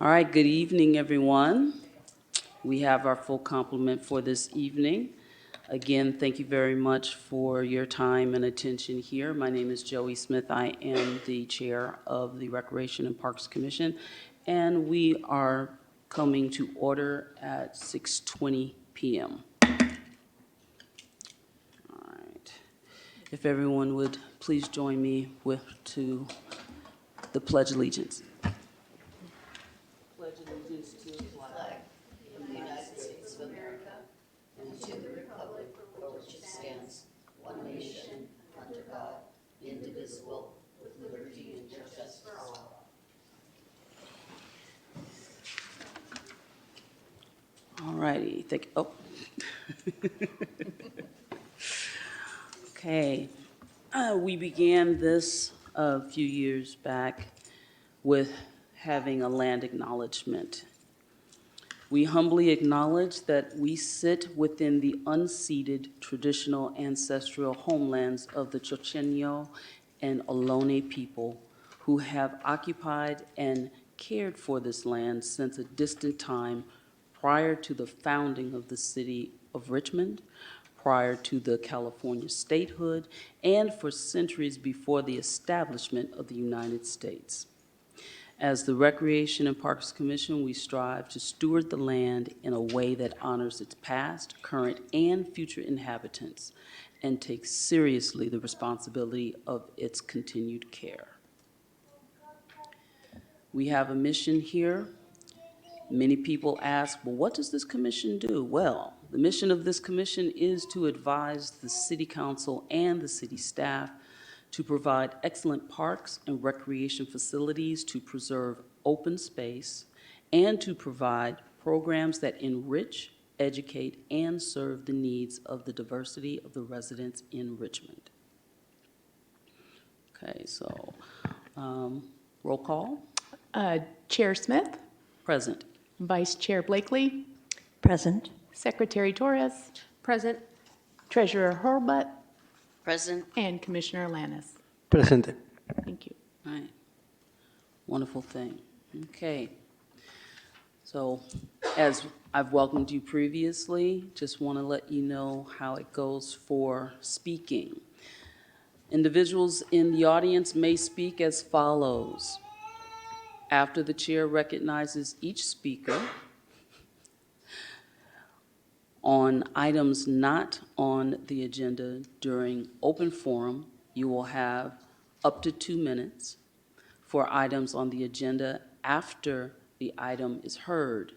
All right, good evening, everyone. We have our full complement for this evening. Again, thank you very much for your time and attention here. My name is Joey Smith. I am the chair of the Recreation and Parks Commission, and we are coming to order at 6:20 p.m. All right. If everyone would please join me to the Pledge of Allegiance. Pledge allegiance to the flag of the United States of America and to the republic for which it stands, one nation, under God, indivisible, with liberty and justice for all. All righty. Okay. We began this a few years back with having a land acknowledgement. We humbly acknowledge that we sit within the unceded traditional ancestral homelands of the Chochenyo and Ohlone people who have occupied and cared for this land since a distant time prior to the founding of the city of Richmond, prior to the California statehood, and for centuries before the establishment of the United States. As the Recreation and Parks Commission, we strive to steward the land in a way that honors its past, current, and future inhabitants, and takes seriously the responsibility of its continued care. We have a mission here. Many people ask, well, what does this commission do? Well, the mission of this commission is to advise the City Council and the city staff to provide excellent parks and recreation facilities, to preserve open space, and to provide programs that enrich, educate, and serve the needs of the diversity of the residents in Richmond. Okay, so roll call. Chair Smith, Present. Vice Chair Blakely, Present. Secretary Torres, present, Treasurer Hurlbut, Present. and Commissioner Lannis. Present. Thank you. All right. Wonderful thing. Okay. So as I've welcomed you previously, just want to let you know how it goes for speaking. Individuals in the audience may speak as follows. After the chair recognizes each speaker on items not on the agenda during open forum, you will have up to 2 minutes. For items on the agenda after the item is heard,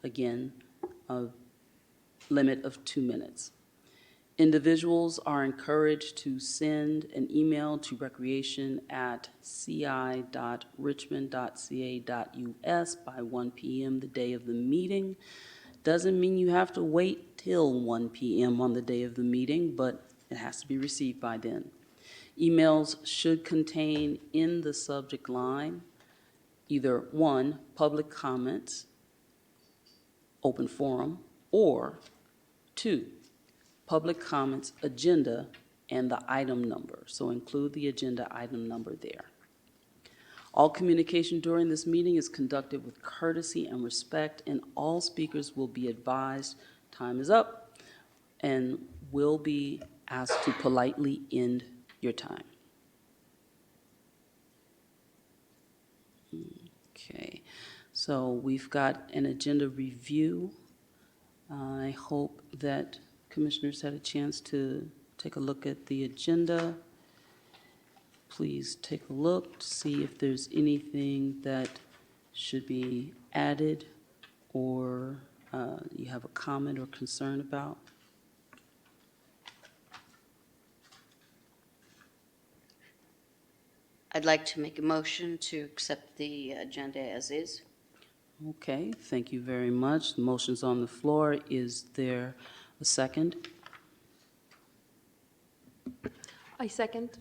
again, a limit of 2 minutes. Individuals are encouraged to send an email to recreation@ci.richmond.ca.us by 1 p.m. the day of the meeting. Doesn't mean you have to wait till 1 p.m. on the day of the meeting, but it has to be received by then. Emails should contain in the subject line either 1, public comments, open forum, or 2, public comments agenda and the item number. So include the agenda item number there. All communication during this meeting is conducted with courtesy and respect, and all speakers will be advised time is up and will be asked to politely end your time. Okay, so we've got an agenda review. I hope that commissioners had a chance to take a look at the agenda. Please take a look to see if there's anything that should be added or you have a comment or concern about. I'd like to make a motion to accept the agenda as is. Okay, thank you very much. The motion's on the floor. Is there a second? I second.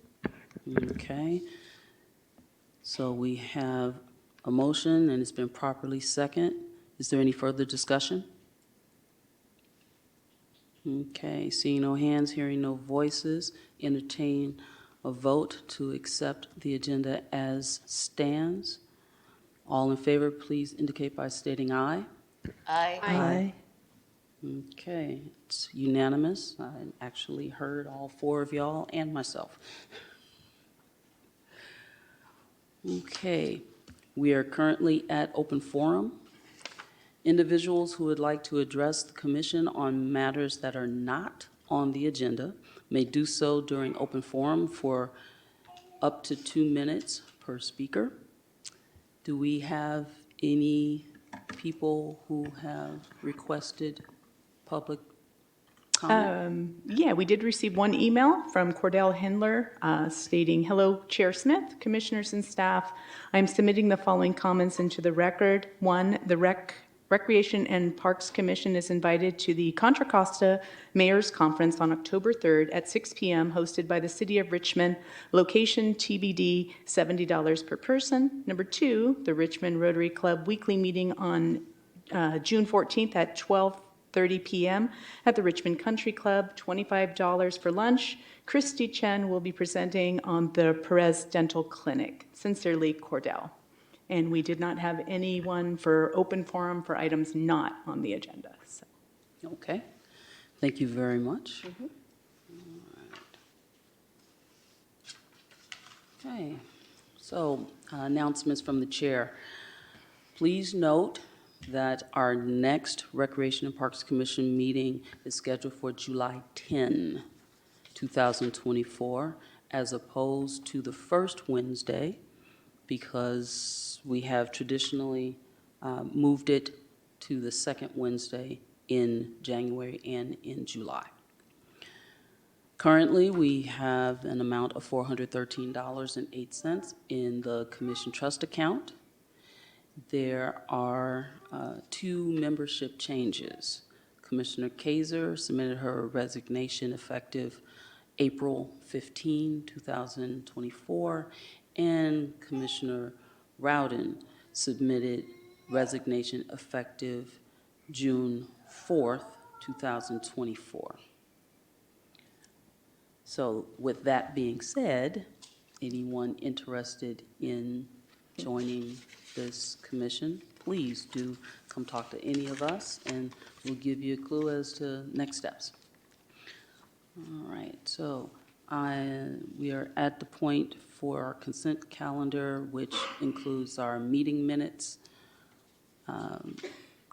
Okay. So we have a motion and it's been properly seconded. Is there any further discussion? Okay, seeing no hands, hearing no voices, entertain a vote to accept the agenda as stands. All in favor, please indicate by stating aye. Aye. Aye. Okay, it's unanimous. I actually heard all four of y'all and myself. Okay, we are currently at open forum. Individuals who would like to address the commission on matters that are not on the agenda may do so during open forum for up to 2 minutes per speaker. Do we have any people who have requested public comment? Yeah, we did receive one email from Cordell Hindler stating, "Hello, Chair Smith, Commissioners and staff. I'm submitting the following comments into the record. One, the Recreation and Parks Commission is invited to the Contra Costa Mayor's Conference on October 3rd at 6 p.m. hosted by the City of Richmond. Location TBD, $70 per person. Number two, the Richmond Rotary Club weekly meeting on June 14th at 12:30 p.m. at the Richmond Country Club, $25 for lunch. Christy Chen will be presenting on the Perez Dental Clinic. Sincerely, Cordell." And we did not have anyone for open forum for items not on the agenda. So. Okay, thank you very much. All right. Okay, so announcements from the chair. Please note that our next Recreation and Parks Commission meeting is scheduled for July 10, 2024, as opposed to the first Wednesday, because we have traditionally moved it to the second Wednesday in January and in July. Currently, we have an amount of $413.08 in the Commission Trust account. There are 2 membership changes. Commissioner Kaiser submitted her resignation effective April 15, 2024, and Commissioner Rowden submitted resignation effective June 4th, 2024. So with that being said, anyone interested in joining this commission, please do come talk to any of us, and we'll give you a clue as to next steps. All right, so we are at the point for our consent calendar, which includes our meeting minutes.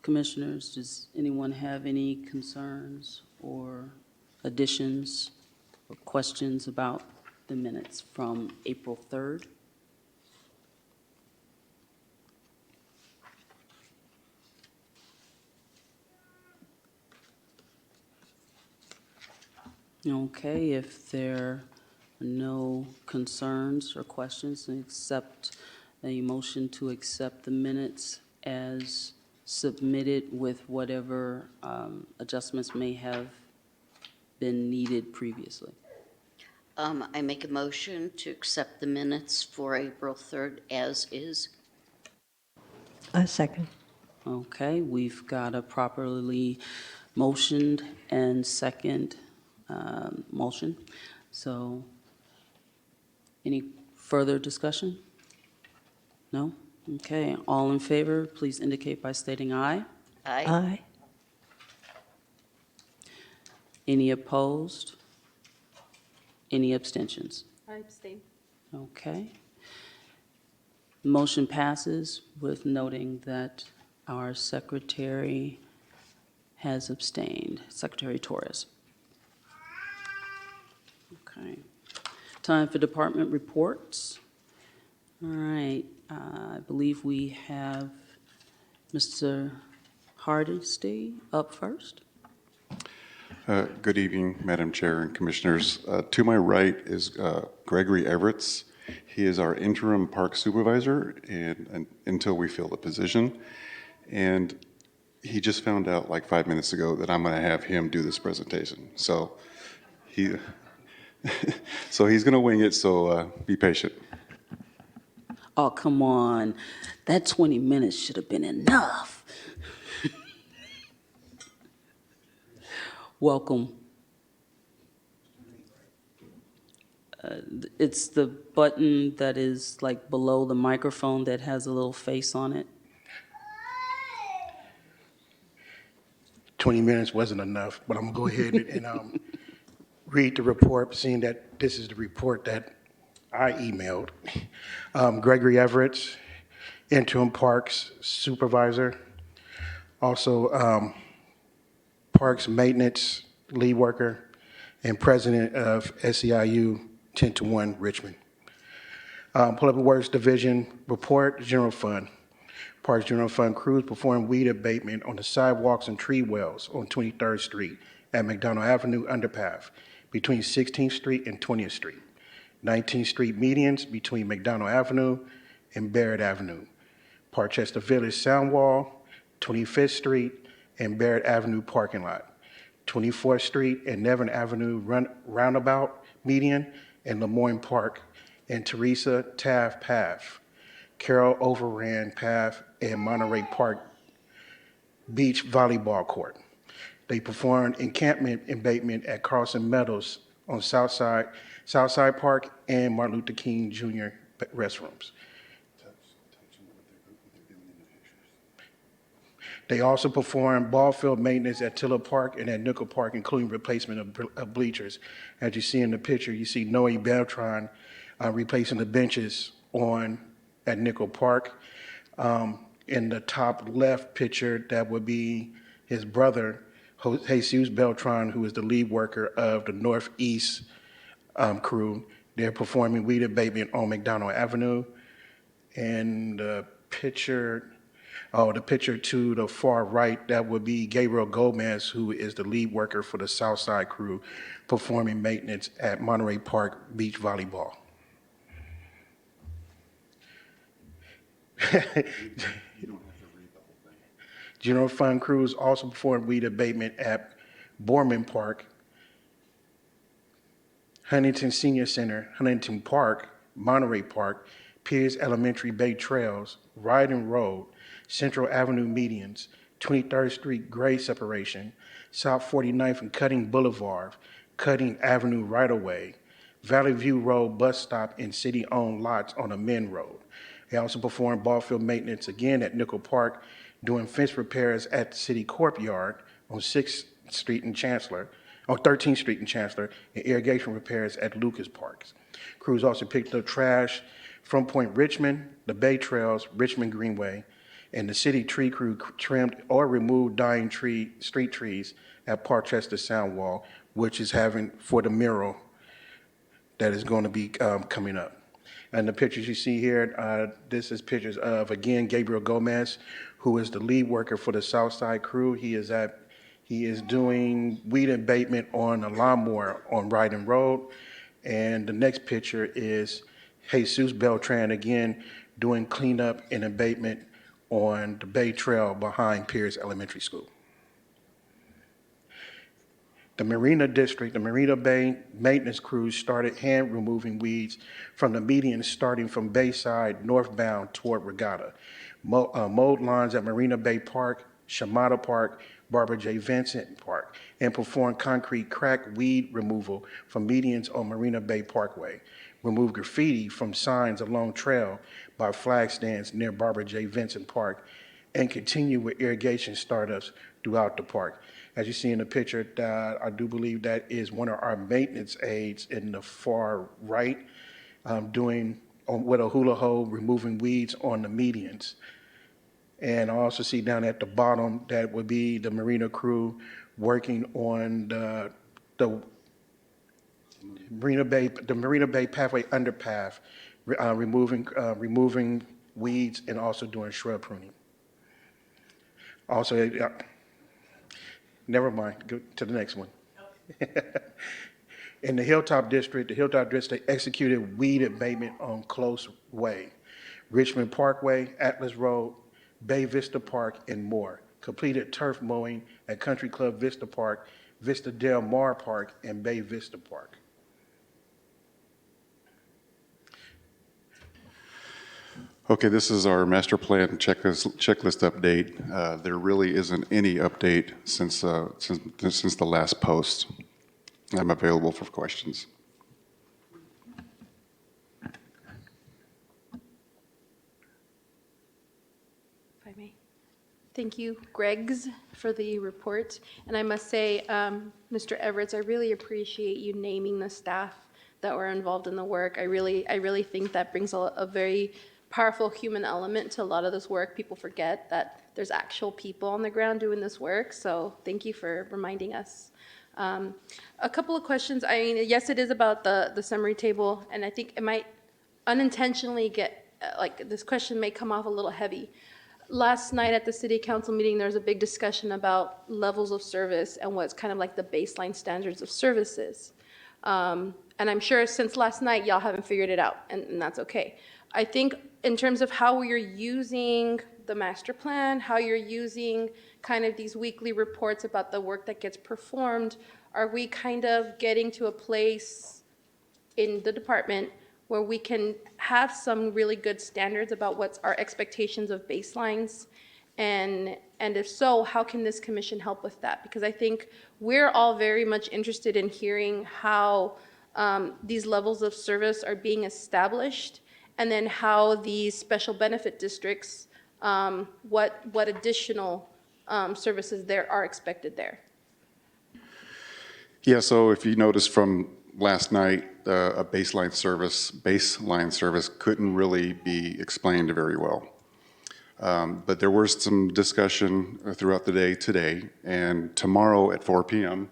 Commissioners, does anyone have any concerns or additions or questions about the minutes from April 3rd? Okay, if there are no concerns or questions, accept a motion to accept the minutes as submitted with whatever adjustments may have been needed previously. I make a motion to accept the minutes for April 3rd as is. A second. Okay, we've got a properly motioned and second motion. So any further discussion? No? Okay, all in favor, please indicate by stating aye. Aye. Aye. Any opposed? Any abstentions? I abstain. Okay. Motion passes with noting that our secretary has abstained, Secretary Torres. Okay. Time for department reports. All right, I believe we have Mr. Hardesty up first. Good evening, Madam Chair and Commissioners. To my right is Gregory Everett. He is our interim park supervisor and until we fill the position. And he just found out like 5 minutes ago that I'm going to have him do this presentation. So he's going to wing it, so be patient. Oh, come on. That 20 minutes should have been enough. Welcome. It's the button that is like below the microphone that has a little face on it. 20 minutes wasn't enough, but I'm going to go ahead and read the report, seeing that this is the report that I emailed. Gregory Everett, interim parks supervisor, also parks maintenance lead worker, and president of SEIU 10 to 1 Richmond. Public Works Division report, general fund. Parks General Fund crews performed weed abatement on the sidewalks and tree wells on 23rd Street at McDonald Avenue underpath between 16th Street and 20th Street. 19th Street medians between McDonald Avenue and Barrett Avenue. Parkchester Village Sound Wall, 25th Street and Barrett Avenue parking lot. 24th Street and Nevin Avenue roundabout median and Lemoyne Park and Teresa Taft Path. Carroll Overrand Path and Monterey Park Beach Volleyball Court. They performed encampment abatement at Carlson Meadows on Southside Park and Martin Luther King Jr. restrooms. They also performed ball field maintenance at Tiller Park and at Nickel Park, including replacement of bleachers. As you see in the picture, you see Noe Beltran replacing the benches at Nickel Park. In the top left picture, that would be his brother, Jesus Beltran, who is the lead worker of the Northeast crew. They're performing weed abatement on McDonald Avenue. And the picture to the far right, that would be Gabriel Gomez, who is the lead worker for the Southside crew, performing maintenance at Monterey Park Beach Volleyball. General Fund crews also performed weed abatement at Borman Park, Huntington Senior Center, Huntington Park, Monterey Park, Pierce Elementary Bay Trails, Ryden Road, Central Avenue medians, 23rd Street grade separation, South 49th and Cutting Boulevard, Cutting Avenue right-of-way, Valley View Road bus stop and city-owned lots on Amen Road. They also performed ball field maintenance again at Nickel Park, doing fence repairs at the city courtyard on 6th Street and Chancellor, on 13th Street and Chancellor, and irrigation repairs at Lucas Parks. Crews also picked up trash from Point Richmond, the Bay Trails, Richmond Greenway, and the city tree crew trimmed or removed dying street trees at Parkchester Sound Wall, which is having for the mural that is going to be coming up. And the pictures you see here, this is pictures of, again, Gabriel Gomez, who is the lead worker for the Southside crew. He is doing weed abatement on a lawnmower on Ryden Road. And the next picture is Jesus Beltran, again, doing cleanup and abatement on the Bay Trail behind Pierce Elementary School. The Marina District, the Marina Bay maintenance crews started hand removing weeds from the median starting from Bayside northbound toward Regatta. Mowed lawns at Marina Bay Park, Shamata Park, Barbara J. Vincent Park, and performed concrete crack weed removal from medians on Marina Bay Parkway. Removed graffiti from signs along trail by flag stands near Barbara J. Vincent Park, and continue with irrigation startups throughout the park. As you see in the picture, that I do believe that is one of our maintenance aides in the far right, with a hula hoe, removing weeds on the medians. And I also see down at the bottom, that would be the Marina crew working on the Marina Bay Pathway underpath, removing weeds and also doing shrub pruning. Also, never mind, go to the next one. In the Hilltop District, executed weed abatement on Close Way, Richmond Parkway, Atlas Road, Bay Vista Park, and more. Completed turf mowing at Country Club Vista Park, Vista Del Mar Park, and Bay Vista Park. Okay, this is our master plan checklist update. There really isn't any update since the last post. I'm available for questions. Thank you, Greg's, for the report. And I must say, Mr. Everett, I really appreciate you naming the staff that were involved in the work. I really think that brings a very powerful human element to a lot of this work. People forget that there's actual people on the ground doing this work. So thank you for reminding us. A couple of questions. I mean, yes, it is about the summary table, and I think it might unintentionally get, like, this question may come off a little heavy. Last night at the city council meeting, there was a big discussion about levels of service and what's kind of like the baseline standards of services. And I'm sure since last night, y'all haven't figured it out, and that's okay. I think in terms of how we're using the master plan, how you're using kind of these weekly reports about the work that gets performed, are we kind of getting to a place in the department where we can have some really good standards about what's our expectations of baselines? And if so, how can this commission help with that? Because I think we're all very much interested in hearing how these levels of service are being established, and then how these special benefit districts, what additional services there are expected there. Yeah, so if you notice from last night, a baseline service couldn't really be explained very well. But there was some discussion throughout the day today, and tomorrow at 4 p.m.,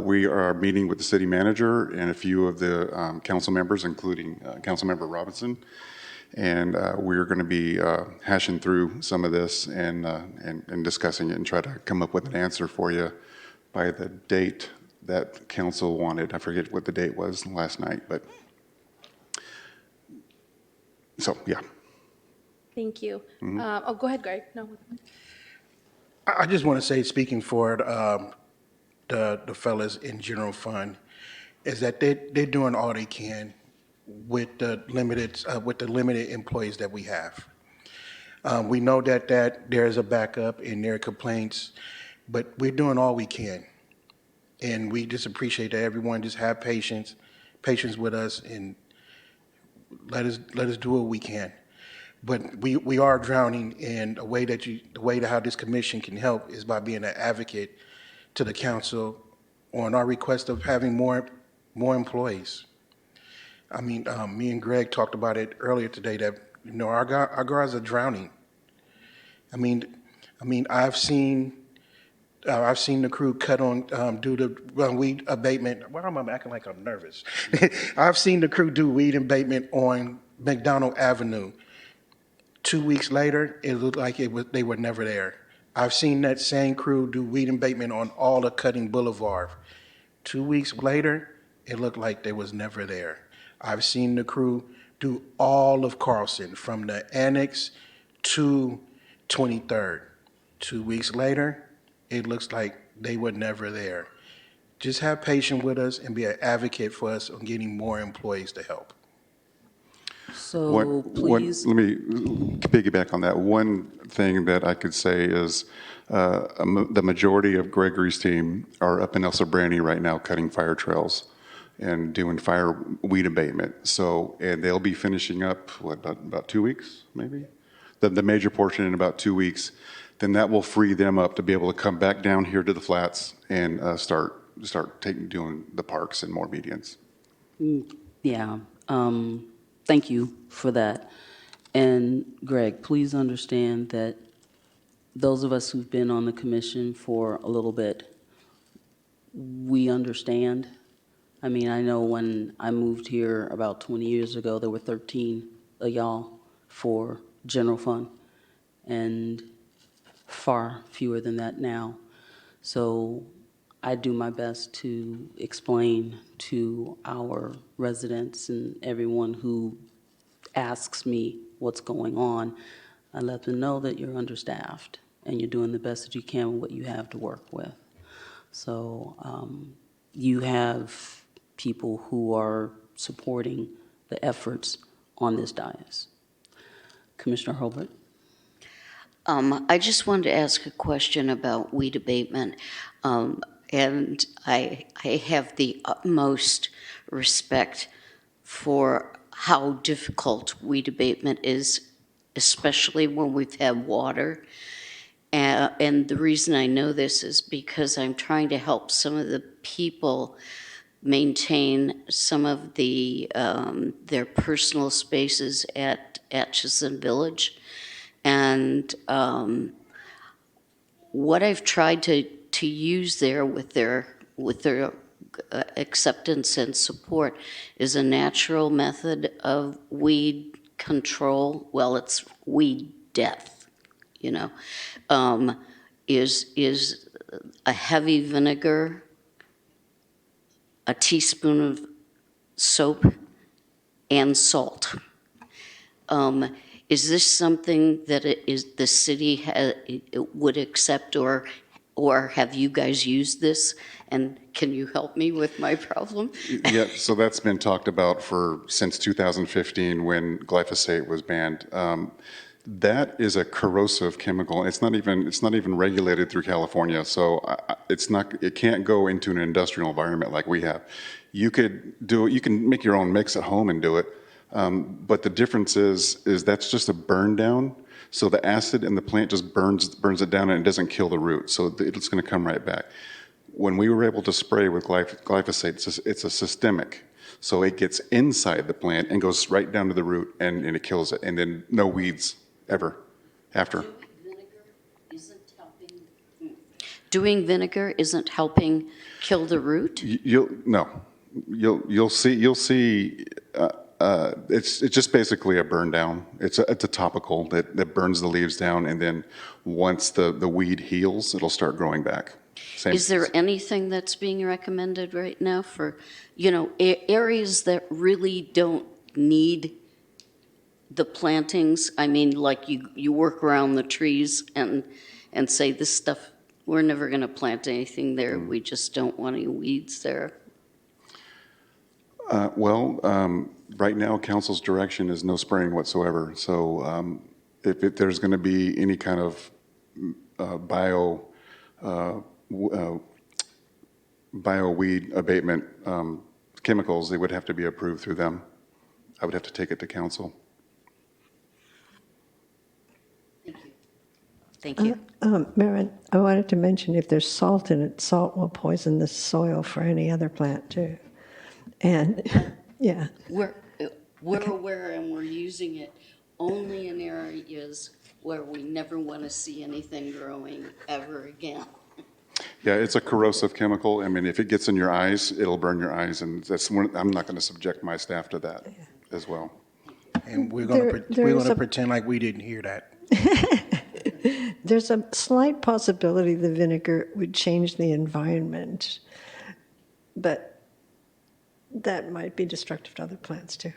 we are meeting with the city manager and a few of the council members, including Councilmember Robinson, and we're going to be hashing through some of this and discussing it and try to come up with an answer for you by the date that council wanted. I forget what the date was last night, but so, yeah. Thank you. Oh, go ahead, Greg. No. I just want to say, speaking for the fellas in general fund, is that they're doing all they can with the limited employees that we have. We know that there's a backup in their complaints, but we're doing all we can. And we just appreciate that everyone just have patience with us, and let us do what we can. But we are drowning, and the way to how this commission can help is by being an advocate to the council on our request of having more employees. I mean, me and Greg talked about it earlier today that, you know, our guys are drowning. I mean, I've seen the crew cut on do the weed abatement. Why am I acting like I'm nervous? I've seen the crew do weed abatement on McDonald Avenue. 2 weeks later, it looked like they were never there. I've seen that same crew do weed abatement on all of Cutting Boulevard. 2 weeks later, it looked like they was never there. I've seen the crew do all of Carlson, from the annex to 23rd. 2 weeks later, it looks like they were never there. Just have patience with us and be an advocate for us on getting more employees to help. So please, Let me piggyback on that. One thing that I could say is the majority of Gregory's team are up in El Sobrani right now cutting fire trails and doing fire weed abatement. So, and they'll be finishing up, about 2 weeks, maybe? The major portion in about 2 weeks. Then that will free them up to be able to come back down here to the flats and start doing the parks and more medians. yeah, thank you for that. And Greg, please understand that those of us who've been on the commission for a little bit, we understand. I mean, I know when I moved here about 20 years ago, there were 13 of y'all for general fund, and far fewer than that now. So I do my best to explain to our residents and everyone who asks me what's going on. I let them know that you're understaffed and you're doing the best that you can with what you have to work with. So you have people who are supporting the efforts on this dais. Commissioner Hurlbert? I just wanted to ask a question about weed abatement. And I have the utmost respect for how difficult weed abatement is, especially when we've had water. And the reason I know this is because I'm trying to help some of the people maintain some of their personal spaces at Atchison Village. And what I've tried to use there with their acceptance and support is a natural method of weed control. Well, it's weed death, you know, is a heavy vinegar, a teaspoon of soap, and salt. Is this something that the city would accept, or have you guys used this? And can you help me with my problem? Yeah, so that's been talked about since 2015 when glyphosate was banned. That is a corrosive chemical. It's not even regulated through California, so it can't go into an industrial environment like we have. You can make your own mix at home and do it, but the difference is that's just a burn down. So the acid in the plant just burns it down and it doesn't kill the root. So it's going to come right back. When we were able to spray with glyphosate, it's a systemic. So it gets inside the plant and goes right down to the root and it kills it. And then no weeds ever after. Doing vinegar isn't helping kill the root? You'll see. It's just basically a burn down. It's a topical that burns the leaves down, and then once the weed heals, it'll start growing back. Is there anything that's being recommended right now for, areas that really don't need the plantings? I mean, like you work around the trees and say this stuff, we're never going to plant anything there. We just don't want any weeds there. Right now, council's direction is no spraying whatsoever. So if there's going to be any kind of bio-weed abatement chemicals, they would have to be approved through them. I would have to take it to council. Thank you. Marin, I wanted to mention if there's salt in it, salt will poison the soil for any other plant too. And yeah. We're aware, and we're using it only in areas where we never want to see anything growing ever again. Yeah, it's a corrosive chemical. I mean, if it gets in your eyes, it'll burn your eyes, and I'm not going to subject my staff to that as well. And we're gonna pretend like we didn't hear that. There's a slight possibility the vinegar would change the environment, but that might be destructive to other plants too.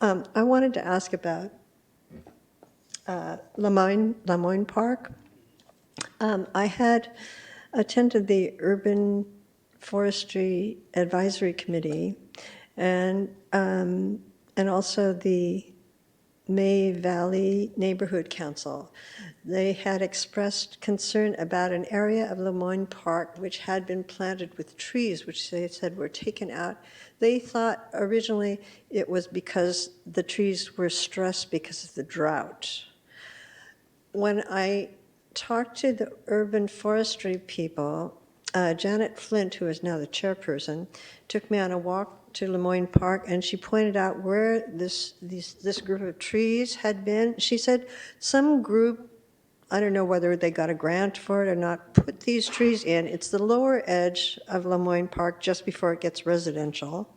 I wanted to ask about Lemoyne Park. I had attended the Urban Forestry Advisory Committee and also the May Valley Neighborhood Council. They had expressed concern about an area of Lemoyne Park which had been planted with trees, which they said were taken out. They thought originally it was because the trees were stressed because of the drought. When I talked to the urban forestry people, Janet Flint, who is now the chairperson, took me on a walk to Lemoyne Park, and she pointed out where this group of trees had been. She said some group, I don't know whether they got a grant for it or not, put these trees in. It's the lower edge of Lemoyne Park just before it gets residential.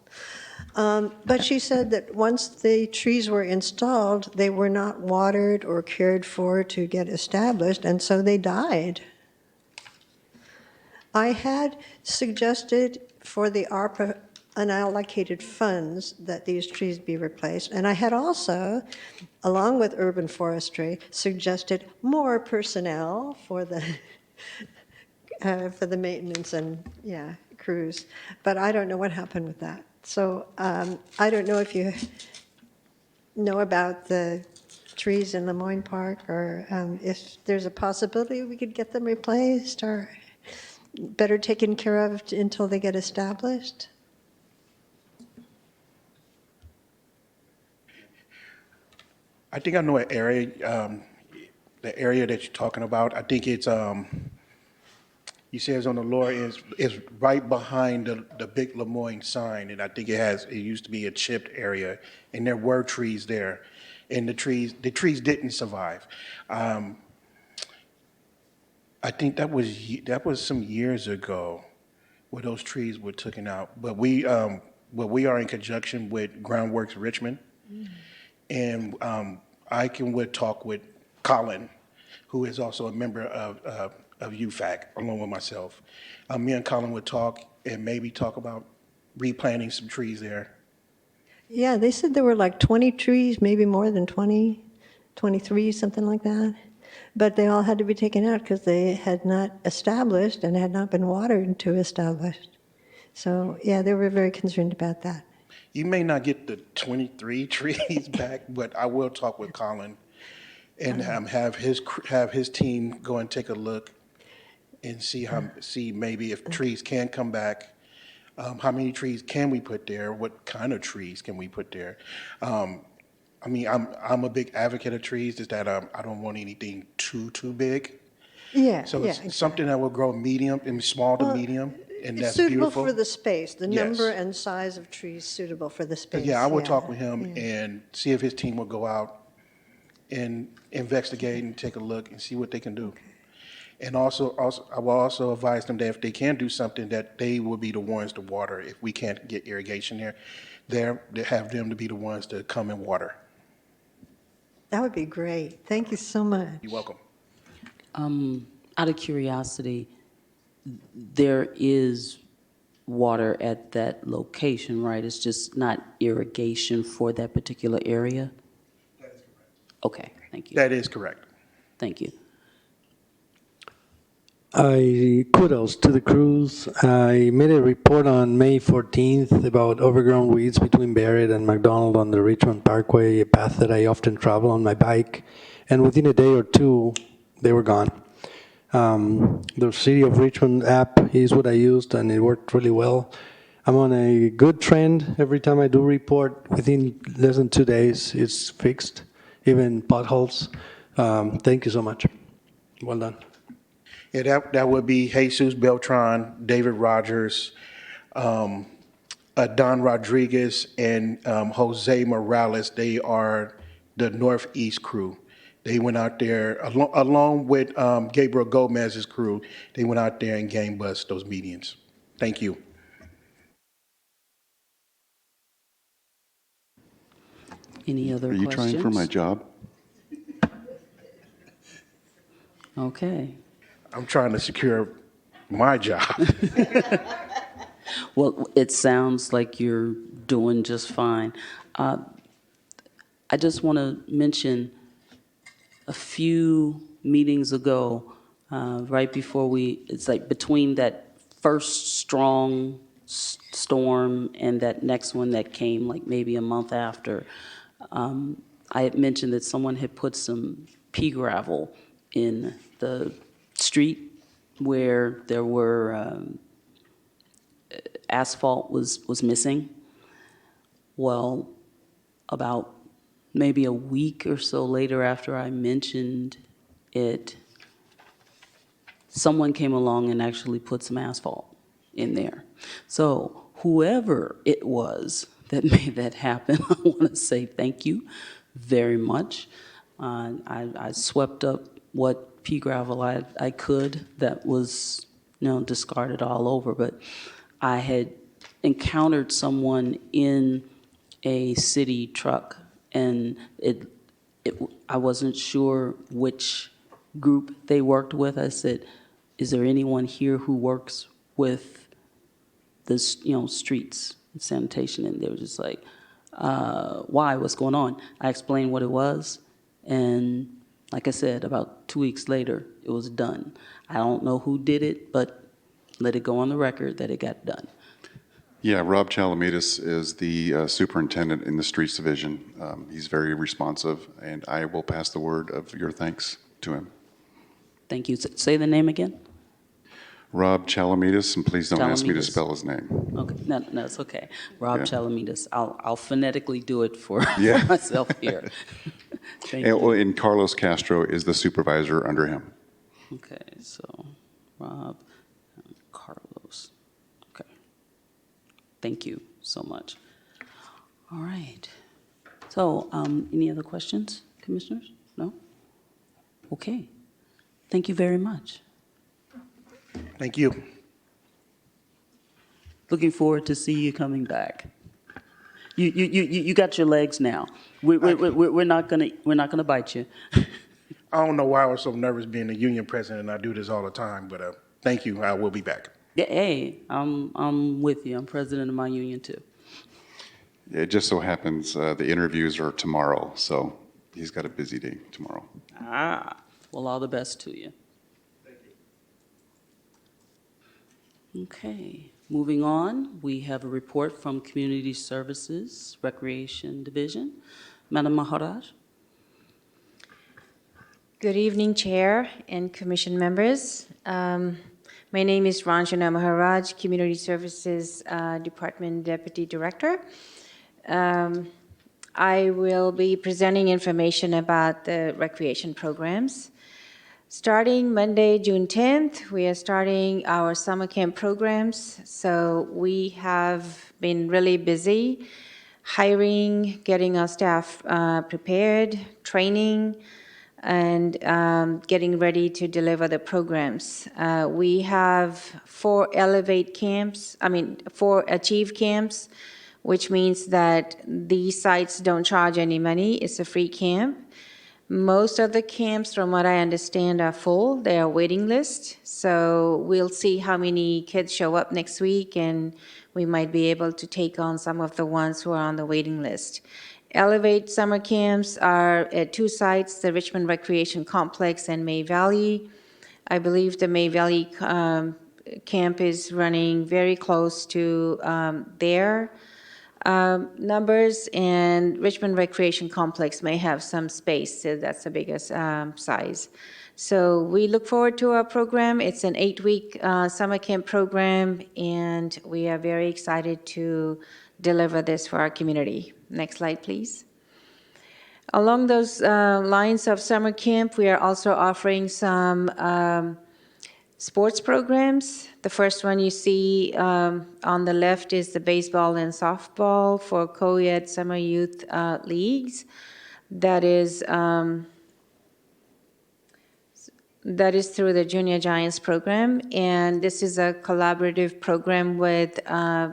But she said that once the trees were installed, they were not watered or cared for to get established, and so they died. I had suggested for the ARPA unallocated funds that these trees be replaced, and I had also, along with urban forestry, suggested more personnel for the maintenance and crews. But I don't know what happened with that. So I don't know if you know about the trees in Lemoyne Park, or if there's a possibility we could get them replaced or better taken care of until they get established. I think I know an area. the area that you're talking about. I think it's, you say it's on the lower end, it's right behind the big Lemoyne sign, and I think it used to be a chipped area, and there were trees there, and the trees didn't survive. I think that was some years ago where those trees were taken out, but we are in conjunction with Groundworks Richmond, and would talk with Colin, who is also a member of UFAC, along with myself. Me and Colin would talk and maybe talk about replanting some trees there. Yeah, they said there were like 20 trees, maybe more than 20, 23, something like that. But they all had to be taken out because they had not established and had not been watered to establish. So, yeah, they were very concerned about that. You may not get the 23 trees back, but I will talk with Colin and have his team go and take a look and see maybe if trees can come back. How many trees can we put there? What kind of trees can we put there? I mean, I'm a big advocate of trees, is that I don't want anything too big. Yeah, So yeah, it's exactly. something that will grow medium and small to Well, medium, and It's that's suitable beautiful. for the space, the Yes. number and size of trees suitable for the space. Yeah, I will talk with him yeah. and see if his team will go out and investigate and take a look and see what they can do. And also, I will also advise them that if they can do something, that they will be the ones to water. If we can't get irrigation there, they have them to be the ones to come and water. That would be great. Thank you so much. You're welcome. Out of curiosity, there is water at that location, right? It's just not irrigation for that particular area? That is correct. Okay, thank you. That is correct. Thank you. Kudos to the crews. I made a report on May 14th about overgrown weeds between Barrett and McDonald on the Richmond Parkway, a path that I often travel on my bike. And within a day or two, they were gone. The City of Richmond app is what I used, and it worked really well. I'm on a good trend. Every time I do report, within less than 2 days, it's fixed, even potholes. Thank you so much. Well done. Yeah, that would be Jesus Beltran, David Rogers, Don Rodriguez, and Jose Morales. They are the Northeast crew. They went out there along with Gabriel Gomez's crew. They went out there and game bust those medians. Thank you. Any other Are you questions? trying for my job? Okay. I'm trying to secure my job. Well, it sounds like you're doing just fine. I just want to mention a few meetings ago, right before it's like between that first strong storm and that next one that came like maybe a month after, I had mentioned that someone had put some pea gravel in the street where there were asphalt was missing. Well, about maybe a week or so later after I mentioned it, someone came along and actually put some asphalt in there. So whoever it was that made that happen, I want to say thank you very much. I swept up what pea gravel I could that was, discarded all over, but I had encountered someone in a city truck, and I wasn't sure which group they worked with. I said, is there anyone here who works with the, streets and sanitation? And they were just like, why, what's going on? I explained what it was, and like I said, about 2 weeks later, it was done. I don't know who did it, but let it go on the record that it got done. Yeah, Rob Chalametis is the superintendent in the Streets Division. He's very responsive, and I will pass the word of your thanks to him. Thank you. Say the name again? Rob Chalametis, and please don't ask me to Chalametis. spell his name. Okay, no, it's okay. Rob Yeah. Chalametis. I'll phonetically do it for Yeah. myself here. Thank And, you. and Carlos Castro is the supervisor under him. Okay, so Rob and Carlos. Okay. Thank you so much. All right. So, any other questions, commissioners? No? Okay. Thank you very much. Thank you. Looking forward to see you coming back. You got your legs now. We're not gonna bite you. I don't know why I was so nervous being a union president. I do this all the time, but thank you. I will be back. Yeah, hey, I'm with you. I'm president of my union too. It just so happens the interviews are tomorrow, so he's got a busy day tomorrow. Ah, well, all the best to you. Okay, moving on, we have a report from Community Services Recreation Division. Madam Maharaj? Good evening, Chair and Commission members. My name is Ranjana Maharaj, Community Services Department Deputy Director. I will be presenting information about the recreation programs. Starting Monday, June 10th, we are starting our summer camp programs. So we have been really busy hiring, getting our staff prepared, training, and getting ready to deliver the programs. We have 4 Achieve camps, which means that these sites don't charge any money. It's a free camp. Most of the camps, from what I understand, are full. They are waiting list. So we'll see how many kids show up next week, and we might be able to take on some of the ones who are on the waiting list. Elevate summer camps are at 2 sites, the Richmond Recreation Complex and May Valley. I believe the May Valley camp is running very close to their numbers, and Richmond Recreation Complex may have some space, so that's the biggest size. So we look forward to our program. It's an 8-week summer camp program, and we are very excited to deliver this for our community. Next slide, please. Along those lines of summer camp, we are also offering some sports programs. The first one you see on the left is the baseball and softball for co-ed summer youth leagues. That is through the Junior Giants program, and this is a collaborative program with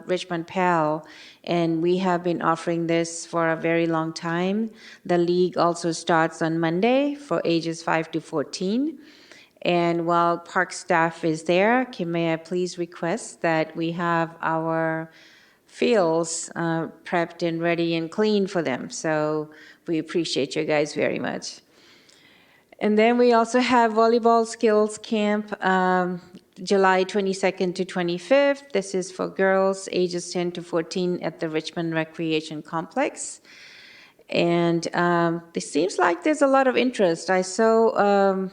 Richmond PAL, and we have been offering this for a very long time. The league also starts on Monday for ages 5 to 14. And while park staff is there, may I please request that we have our fields prepped and ready and clean for them. So we appreciate you guys very much. And then we also have volleyball skills camp, July 22nd to 25th. This is for girls ages 10 to 14 at the Richmond Recreation Complex. And it seems like there's a lot of interest. I saw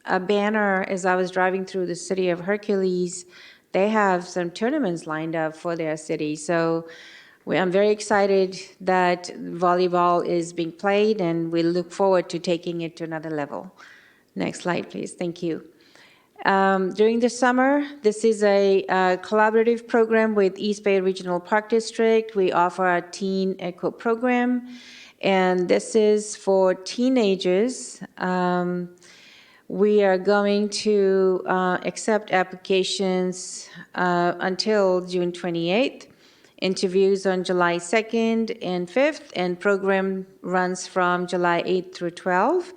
a banner as I was driving through the city of Hercules. They have some tournaments lined up for their city. So I'm very excited that volleyball is being played, and we look forward to taking it to another level. Next slide, please. Thank you. During the summer, this is a collaborative program with East Bay Regional Park District. We offer a teen eco program, and this is for teenagers. We are going to accept applications until June 28th. Interviews on July 2nd and 5th, and program runs from July 8th through 12th.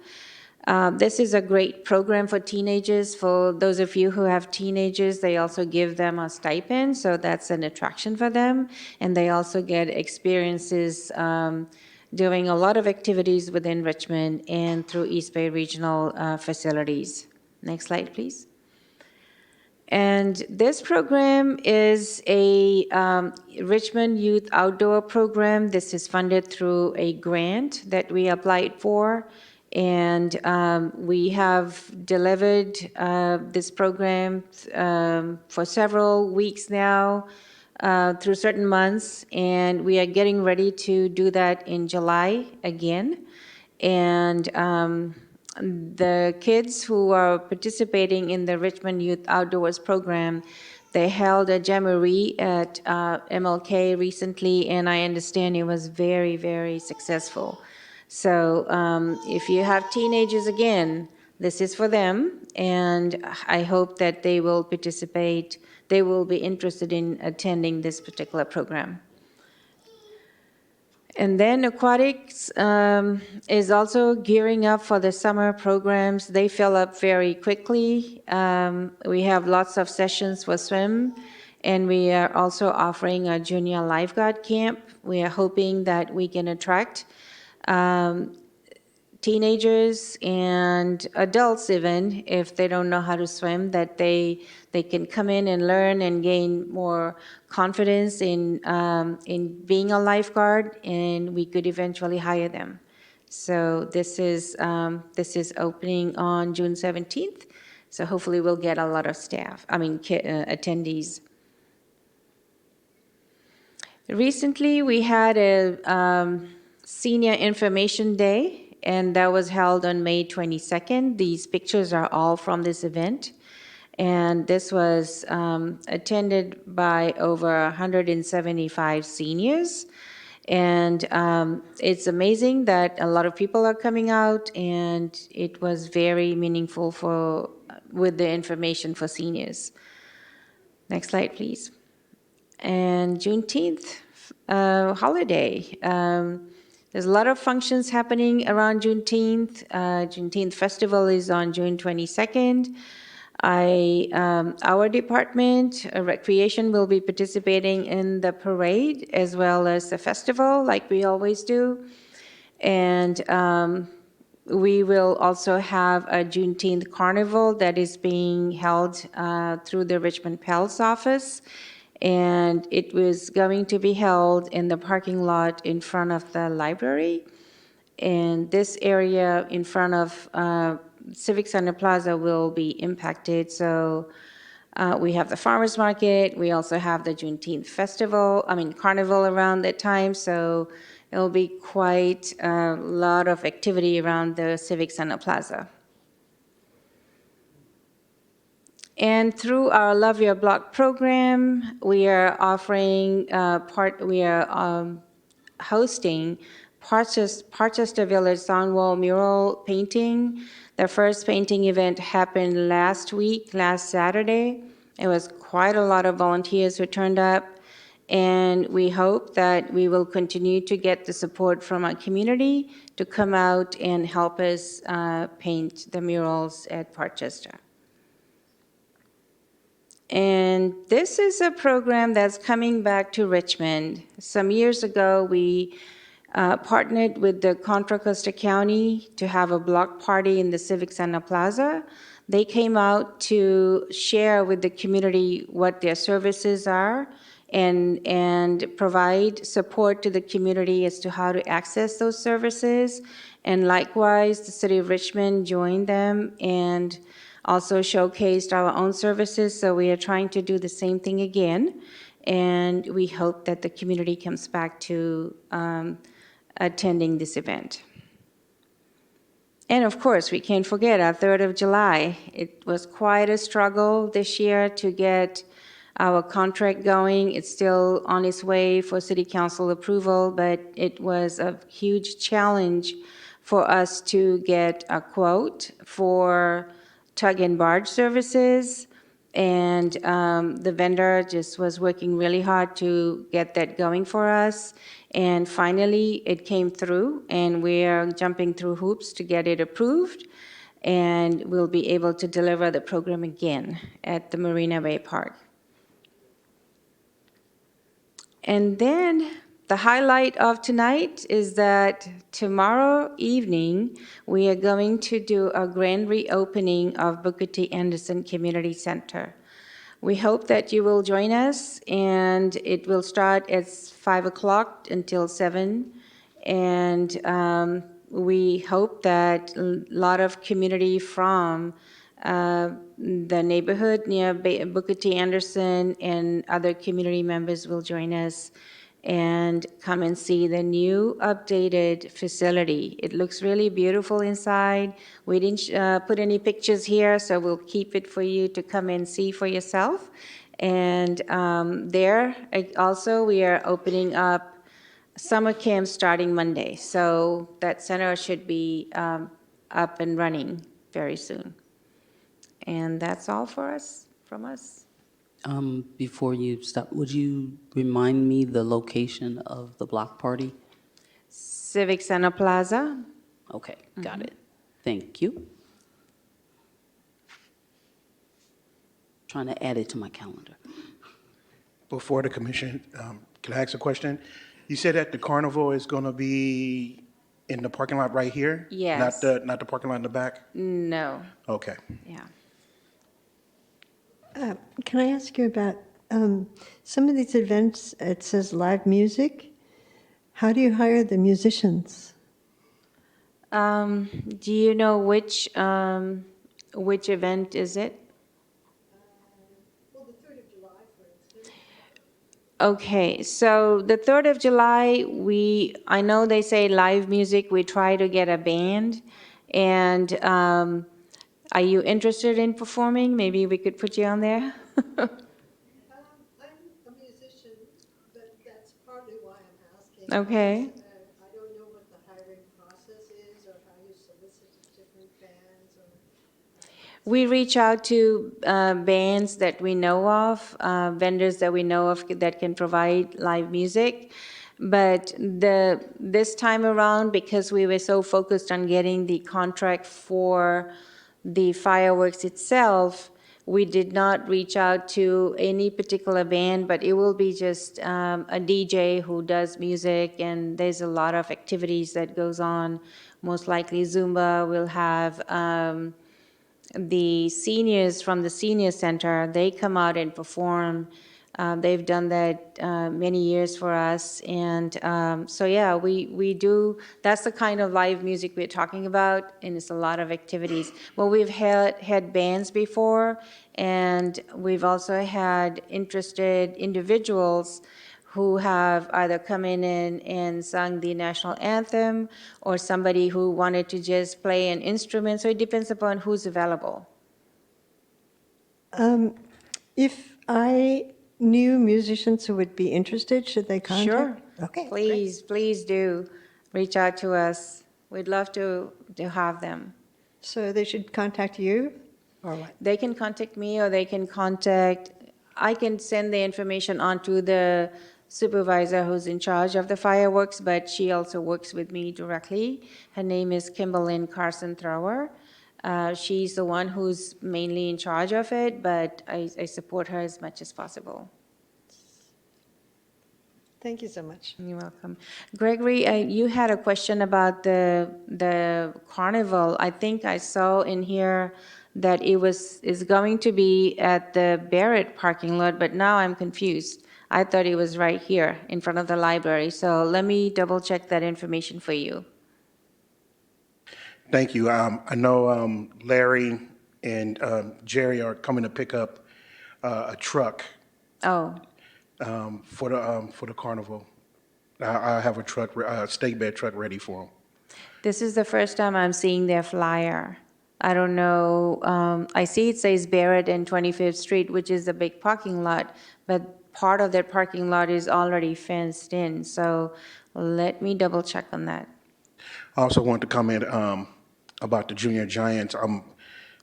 This is a great program for teenagers. For those of you who have teenagers, they also give them a stipend, so that's an attraction for them. And they also get experiences doing a lot of activities within Richmond and through East Bay Regional facilities. Next slide, please. And this program is a Richmond Youth Outdoor Program. This is funded through a grant that we applied for. And we have delivered this program for several weeks now through certain months. And we are getting ready to do that in July again. And the kids who are participating in the Richmond Youth Outdoors program, they held a jamboree at MLK recently, and I understand it was very, very successful. So if you have teenagers again, this is for them, and I hope that they will participate. They will be interested in attending this particular program. And then aquatics is also gearing up for the summer programs. They fill up very quickly. We have lots of sessions for swim, and we are also offering a junior lifeguard camp. We are hoping that we can attract teenagers and adults even, if they don't know how to swim, that they can come in and learn and gain more confidence in being a lifeguard, and we could eventually hire them. So this is opening on June 17th. So hopefully we'll get a lot of attendees. Recently, we had a senior information day, and that was held on May 22nd. These pictures are all from this event. And this was attended by over 175 seniors. And it's amazing that a lot of people are coming out, and it was very meaningful with the information for seniors. Next slide, please. And Juneteenth holiday. There's a lot of functions happening around Juneteenth. Juneteenth festival is on June 22nd. Our department, recreation, will be participating in the parade as well as the festival, like we always do. And we will also have a Juneteenth carnival that is being held through the Richmond Pels office. And it was going to be held in the parking lot in front of the library. And this area in front of Civic Center Plaza will be impacted. So we have the farmers market. We also have the Juneteenth carnival around that time. So it'll be quite a lot of activity around the Civic Center Plaza. And through our Love Your Block program, we are offering hosting Parchester Village Soundwall mural painting. The first painting event happened last Saturday. It was quite a lot of volunteers who turned up, and we hope that we will continue to get the support from our community to come out and help us paint the murals at Parchester. And this is a program that's coming back to Richmond. Some years ago, we partnered with the Contra Costa County to have a block party in the Civic Center Plaza. They came out to share with the community what their services are and provide support to the community as to how to access those services. And likewise, the City of Richmond joined them and also showcased our own services. So we are trying to do the same thing again. And we hope that the community comes back to attending this event. And of course, we can't forget our 3rd of July. It was quite a struggle this year to get our contract going. It's still on its way for City Council approval, but it was a huge challenge for us to get a quote for tug and barge services. And the vendor just was working really hard to get that going for us. And finally, it came through, and we're jumping through hoops to get it approved. And we'll be able to deliver the program again at the Marina Bay Park. And then the highlight of tonight is that tomorrow evening, we are going to do a grand reopening of Booker T. Anderson Community Center. We hope that you will join us, and it will start at 5 o'clock until 7. And we hope that a lot of community from the neighborhood near Booker T. Anderson and other community members will join us. and come and see the new updated facility. It looks really beautiful inside. We didn't put any pictures here, so we'll keep it for you to come and see for yourself. And also we are opening up summer camp starting Monday. So that center should be up and running very soon. And that's all from us. Before you stop, would you remind me the location of the block party? Civic Center Plaza. Okay, got it. Thank you. Trying to add it to my calendar. Before the commission, can I ask a question? You said that the carnival is going to be in the parking lot right here? Yes. Not the parking lot in the back? No, Okay. yeah. Can I ask you about some of these events? It says live music. How do you hire the musicians? Do you know which event is it? Okay, so the 3rd of July, I know they say live music, we try to get a band. And are you interested in performing? Maybe we could put you on there? I'm a musician, but that's partly why I'm asking. Okay. I don't know what the hiring process is or how you solicit different bands or. We reach out to bands that we know of, vendors that we know of that can provide live music. But this time around, because we were so focused on getting the contract for the fireworks itself, we did not reach out to any particular band, but it will be just a DJ who does music, and there's a lot of activities that goes on. Most likely Zumba will have the seniors from the senior center, they come out and perform. They've done that many years for us. And so, yeah, we do, that's the kind of live music we're talking about, and it's a lot of activities. Well, we've had bands before, and we've also had interested individuals who have either come in and sung the national anthem, or somebody who wanted to just play an instrument. So it depends upon who's available. If I knew musicians who would be interested, should they contact? Sure. Okay. Please do reach out to us. We'd love to have them. So they should contact you or what? They can contact me, or they can I can send the information on to the supervisor who's in charge of the fireworks, but she also works with me directly. Her name is Kimberlyn Carson Thrower. She's the one who's mainly in charge of it, but I support her as much as possible. Thank you so much. You're welcome. Gregory, you had a question about the carnival. I think I saw in here that is going to be at the Barrett parking lot, but now I'm confused. I thought it was right here in front of the library. So let me double check that information for you. Thank you. I know Larry and Jerry are coming to pick up a truck Oh, for the carnival. I have a truck, a stake bed truck ready for them. this is the first time I'm seeing their flyer. I don't know, I see it says Barrett and 25th Street, which is a big parking lot, but part of that parking lot is already fenced in. So let me double check on that. I also want to comment about the Junior Giants. I'm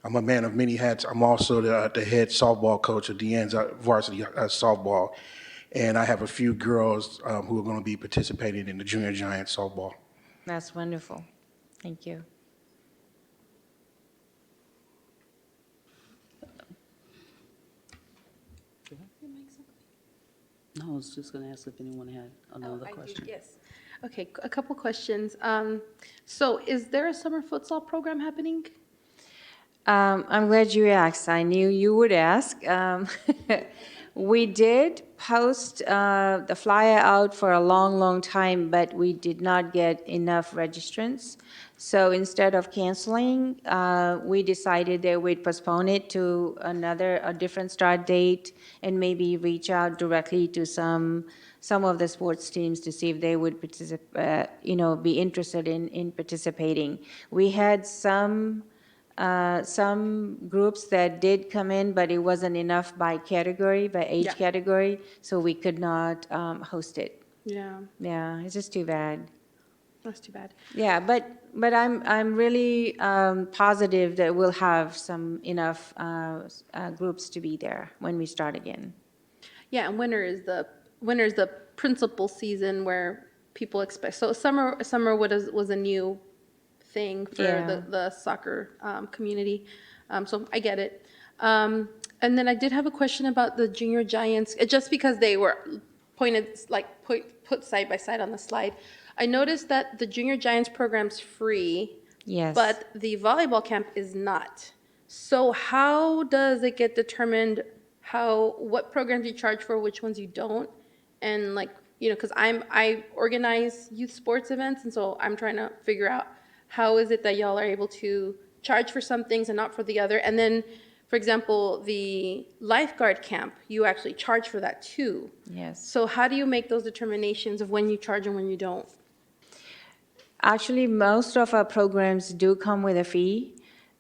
a man of many hats. I'm also the head softball coach of Deanne's varsity softball, and I have a few girls who are going to be participating in the Junior Giants softball. That's wonderful. Thank you. No, I was just going to ask if anyone had another question. Yes. Okay, a couple questions. So is there a summer futsal program happening? I'm glad you asked. I knew you would ask. We did post the flyer out for a long, long time, but we did not get enough registrants. So instead of canceling, we decided that we'd postpone it to a different start date, and maybe reach out directly to some of the sports teams to see if they would be interested in participating. We had some groups that did come in, but it wasn't enough by category, by age Yeah. category, so we could not host it. Yeah, Yeah, it's just too bad. that's too bad. Yeah, but I'm really positive that we'll have some enough groups to be there when we start again. Yeah, and winter is the principal season where people expect. So summer was a new thing for Yeah. the soccer community. So I get it. And then I did have a question about the Junior Giants, just because they were put side by side on the slide. I noticed that the Junior Giants program's free, Yes. but the volleyball camp is not. So how does it get determined what programs you charge for, which ones you don't? And because I organize youth sports events, and so I'm trying to figure out how is it that y'all are able to charge for some things and not for the other. And then, for example, the lifeguard camp, you actually charge for that too. Yes. So how do you make those determinations of when you charge and when you don't? Actually, most of our programs do come with a fee.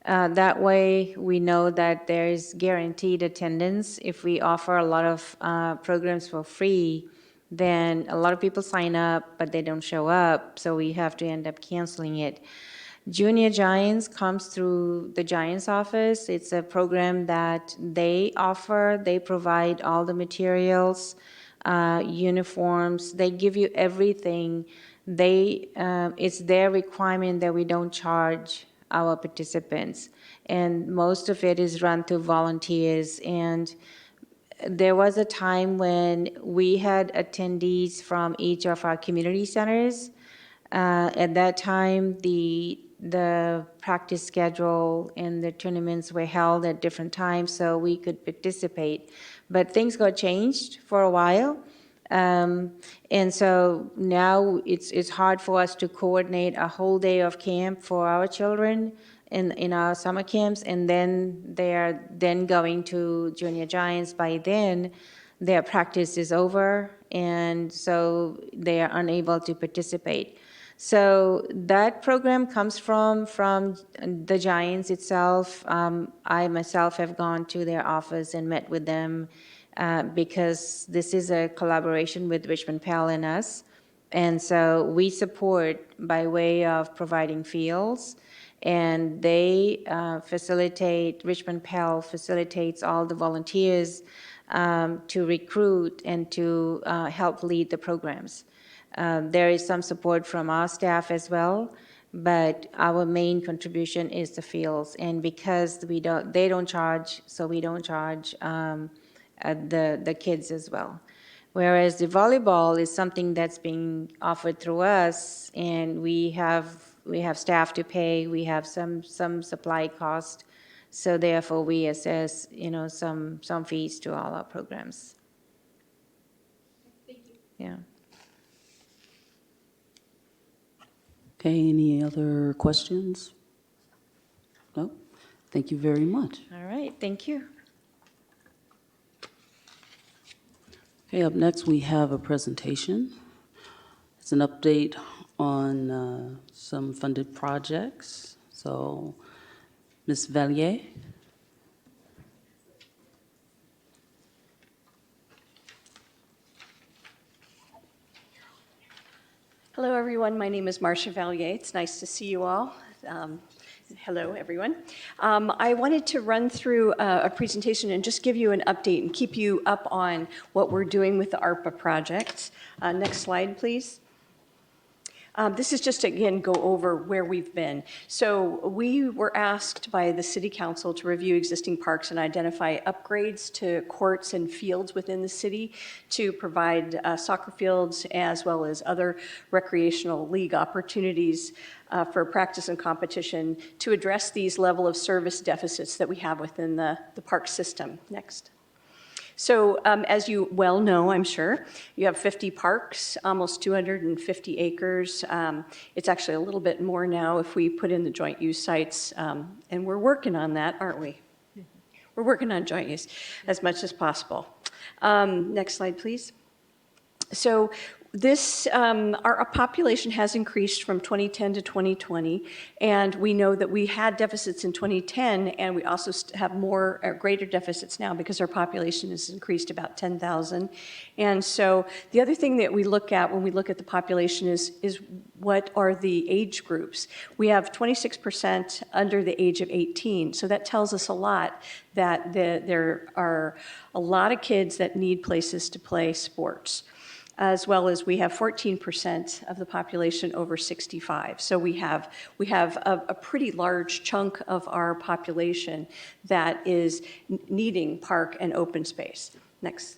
That way, we know that there's guaranteed attendance. If we offer a lot of programs for free, then a lot of people sign up, but they don't show up, so we have to end up canceling it. Junior Giants comes through the Giants office. It's a program that they offer. They provide all the materials, uniforms. They give you everything. It's their requirement that we don't charge our participants. And most of it is run through volunteers. And there was a time when we had attendees from each of our community centers. At that time, the practice schedule and the tournaments were held at different times, so we could participate. But things got changed for a while. And so now it's hard for us to coordinate a whole day of camp for our children in our summer camps, and then they are then going to Junior Giants. By then, their practice is over, and so they are unable to participate. So that program comes from the Giants itself. I myself have gone to their office and met with them because this is a collaboration with Richmond Pell and us. And so we support by way of providing fields, and they Richmond Pell facilitates all the volunteers to recruit and to help lead the programs. There is some support from our staff as well, but our main contribution is the fields. And because they don't charge, so we don't charge the kids as well. Whereas the volleyball is something that's being offered through us, and we have staff to pay, we have some supply cost, so therefore we assess some fees to all our programs. Thank you. Yeah. Okay, any other questions? No? Thank you very much. All right, thank you. Okay, up next, we have a presentation. It's an update on some funded projects. So, Ms. Vallier? Hello, everyone. My name is Marcia Vallier. It's nice to see you all. Hello, everyone. I wanted to run through a presentation and just give you an update and keep you up on what we're doing with the ARPA project. Next slide, please. This is just, again, go over where we've been. So we were asked by the City Council to review existing parks and identify upgrades to courts and fields within the city to provide soccer fields as well as other recreational league opportunities for practice and competition to address these level of service deficits that we have within the park system. Next. So as you well know, I'm sure, you have 50 parks, almost 250 acres. It's actually a little bit more now if we put in the joint use sites, and we're working on that, aren't we? We're working on joint use as much as possible. Next slide, please. So this, our population has increased from 2010 to 2020, and we know that we had deficits in 2010, and we also have more, greater deficits now because our population has increased about 10,000. And so the other thing that we look at when we look at the population is what are the age groups. We have 26% under the age of 18, so that tells us a lot that there are a lot of kids that need places to play sports, as well as we have 14% of the population over 65. So we have a pretty large chunk of our population that is needing park and open space. Next.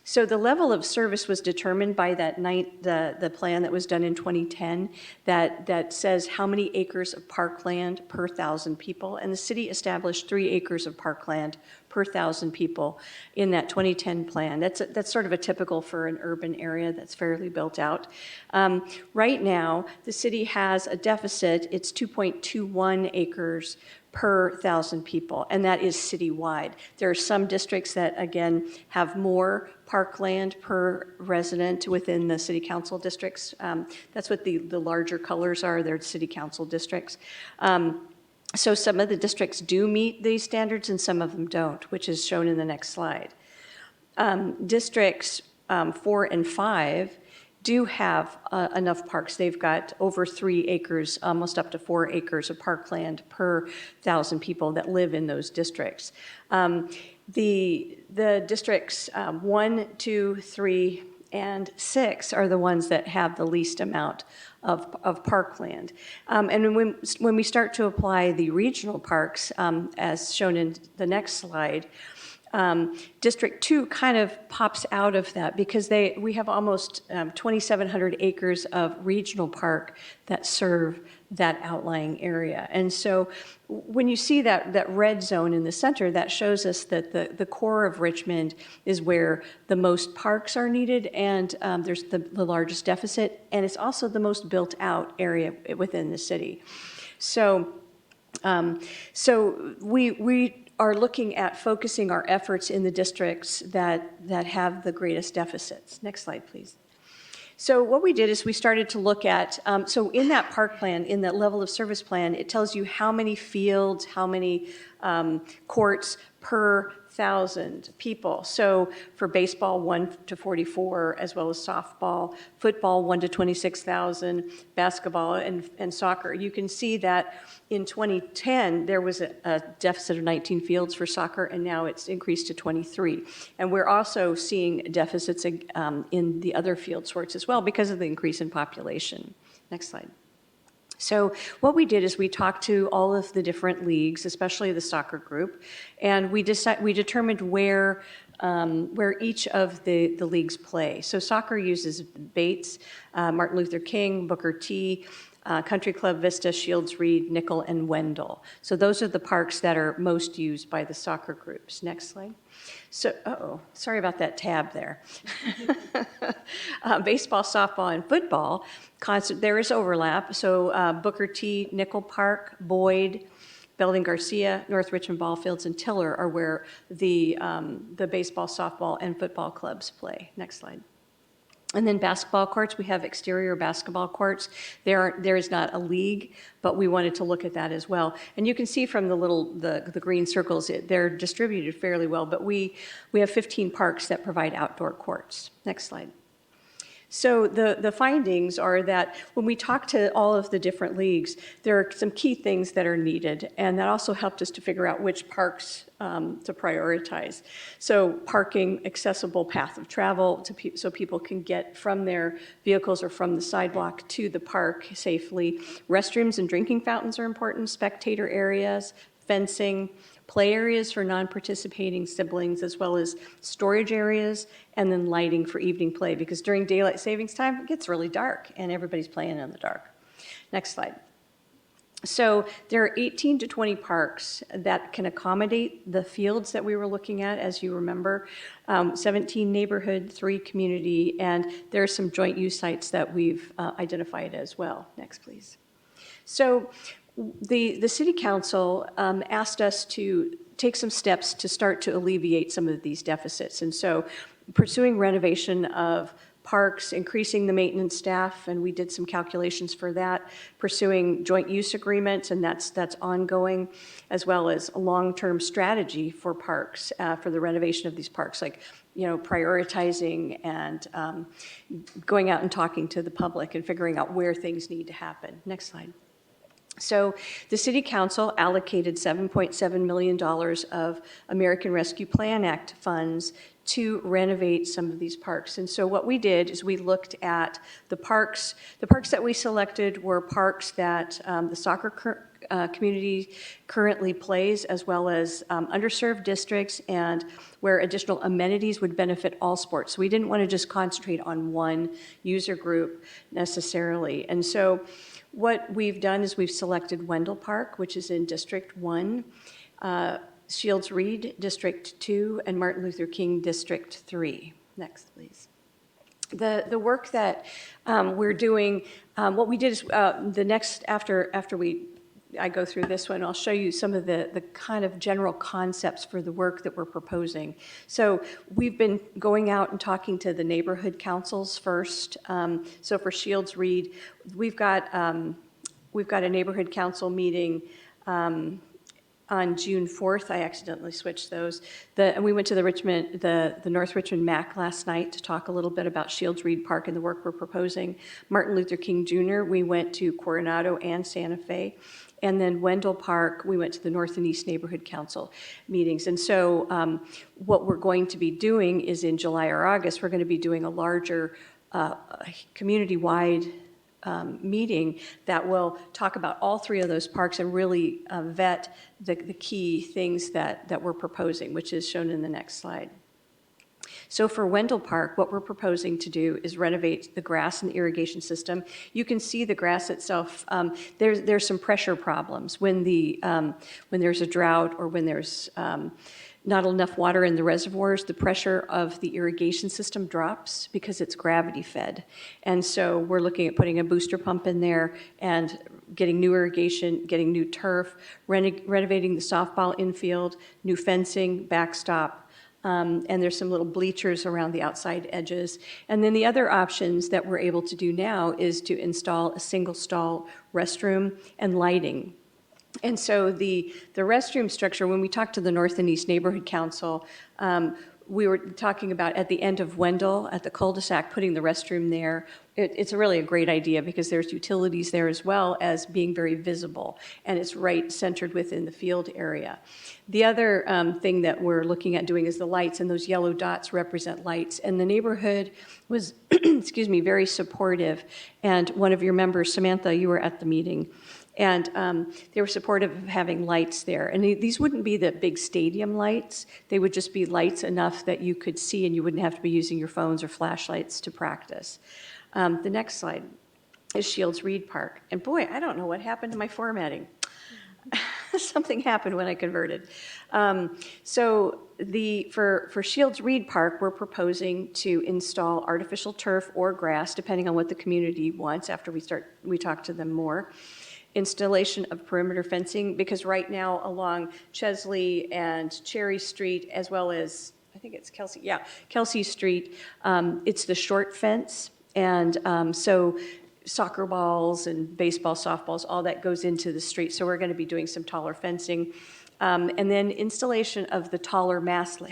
So the level of service was determined by the plan that was done in 2010 that says how many acres of parkland per 1,000 people, and the city established 3 acres of parkland per 1,000 people in that 2010 plan. That's sort of a typical for an urban area that's fairly built out. Right now, the city has a deficit. It's 2.21 acres per 1,000 people, and that is citywide. There are some districts that, again, have more parkland per resident within the city council districts. That's what the larger colors are. They're city council districts. So some of the districts do meet these standards and some of them don't, which is shown in the next slide. Districts 4 and 5 do have enough parks. They've got over 3 acres, almost up to 4 acres of parkland per 1,000 people that live in those districts. The districts 1, 2, 3, and 6 are the ones that have the least amount of parkland. And when we start to apply the regional parks, as shown in the next slide, District 2 kind of pops out of that because we have almost 2,700 acres of regional park that serve that outlying area. And so when you see that red zone in the center, that shows us that the core of Richmond is where the most parks are needed, and there's the largest deficit, and it's also the most built out area within the city. So we are looking at focusing our efforts in the districts that have the greatest deficits. Next slide, please. So what we did is we started to look at, so in that park plan, in that level of service plan, it tells you how many fields, how many courts per 1,000 people. So for baseball, 1 to 44, as well as softball, football, 1 to 26,000, basketball, and soccer. You can see that in 2010, there was a deficit of 19 fields for soccer, and now it's increased to 23. And we're also seeing deficits in the other field sorts as well because of the increase in population. Next slide. So what we did is we talked to all of the different leagues, especially the soccer group, and we determined where each of the leagues play. So soccer uses Bates, Martin Luther King, Booker T, Country Club Vista, Shields Reed, Nickel, and Wendell. So those are the parks that are most used by the soccer groups. Next slide. So, sorry about that tab there. Baseball, softball, and football, there is overlap. So Booker T, Nickel Park, Boyd, Belding Garcia, North Richmond Ball Fields, and Tiller are where the baseball, softball, and football clubs play. Next slide. And then basketball courts, we have exterior basketball courts. There is not a league, but we wanted to look at that as well. And you can see from the green circles, they're distributed fairly well, but we have 15 parks that provide outdoor courts. Next slide. So the findings are that when we talk to all of the different leagues, there are some key things that are needed, and that also helped us to figure out which parks to prioritize. So parking, accessible path of travel so people can get from their vehicles or from the sidewalk to the park safely. Restrooms and drinking fountains are important, spectator areas, fencing, play areas for non-participating siblings, as well as storage areas, and then lighting for evening play, because during daylight savings time, it gets really dark, and everybody's playing in the dark. Next slide. So there are 18 to 20 parks that can accommodate the fields that we were looking at, as you remember. 17 neighborhood, 3 community, and there are some joint use sites that we've identified as well. Next, please. So the city council asked us to take some steps to start to alleviate some of these deficits. And so pursuing renovation of parks, increasing the maintenance staff, and we did some calculations for that, pursuing joint use agreements, and that's ongoing, as well as a long-term strategy for parks, for the renovation of these parks, like, you know, prioritizing and going out and talking to the public and figuring out where things need to happen. Next slide. So the City Council allocated $7.7 million of American Rescue Plan Act funds to renovate some of these parks. And so what we did is we looked at the parks. The parks that we selected were parks that the soccer community currently plays, as well as underserved districts and where additional amenities would benefit all sports. So we didn't want to just concentrate on one user group necessarily. And so what we've done is we've selected Wendell Park, which is in District 1, Shields Reed, District 2, and Martin Luther King, District 3. Next, please. The work that we're doing, what we did is the next, after I go through this one, I'll show you some of the kind of general concepts for the work that we're proposing. So we've been going out and talking to the neighborhood councils first. So for Shields Reed, we've got a neighborhood council meeting on June 4th. I accidentally switched those. And we went to the North Richmond MAC last night to talk a little bit about Shields Reed Park and the work we're proposing. Martin Luther King Jr., we went to Coronado and Santa Fe. And then Wendell Park, we went to the North and East Neighborhood Council meetings. And so what we're going to be doing is in July or August, we're going to be doing a larger community-wide meeting that will talk about all 3 of those parks and really vet the key things that we're proposing, which is shown in the next slide. So for Wendell Park, what we're proposing to do is renovate the grass and the irrigation system. You can see the grass itself. There's some pressure problems when there's a drought or when there's not enough water in the reservoirs. The pressure of the irrigation system drops because it's gravity fed. And so we're looking at putting a booster pump in there and getting new irrigation, getting new turf, renovating the softball infield, new fencing, backstop. And there's some little bleachers around the outside edges. And then the other options that we're able to do now is to install a single stall restroom and lighting. And so the restroom structure, when we talked to the North and East Neighborhood Council, we were talking about at the end of Wendell, at the cul-de-sac, putting the restroom there. It's really a great idea because there's utilities there as well as being very visible, and it's right centered within the field area. The other thing that we're looking at doing is the lights, and those yellow dots represent lights. And the neighborhood was, excuse me, very supportive. And one of your members, Samantha, you were at the meeting. And they were supportive of having lights there. And these wouldn't be the big stadium lights. They would just be lights enough that you could see and you wouldn't have to be using your phones or flashlights to practice. The next slide is Shields Reed Park. And boy, I don't know what happened to my formatting. Something happened when I converted. So for Shields Reed Park, we're proposing to install artificial turf or grass, depending on what the community wants after we talk to them more. Installation of perimeter fencing, because right now along Chesley and Cherry Street, as well as, I think it's Kelsey Street, it's the short fence. And so soccer balls and baseball, softballs, all that goes into the street. So we're going to be doing some taller fencing. And then installation of the taller mast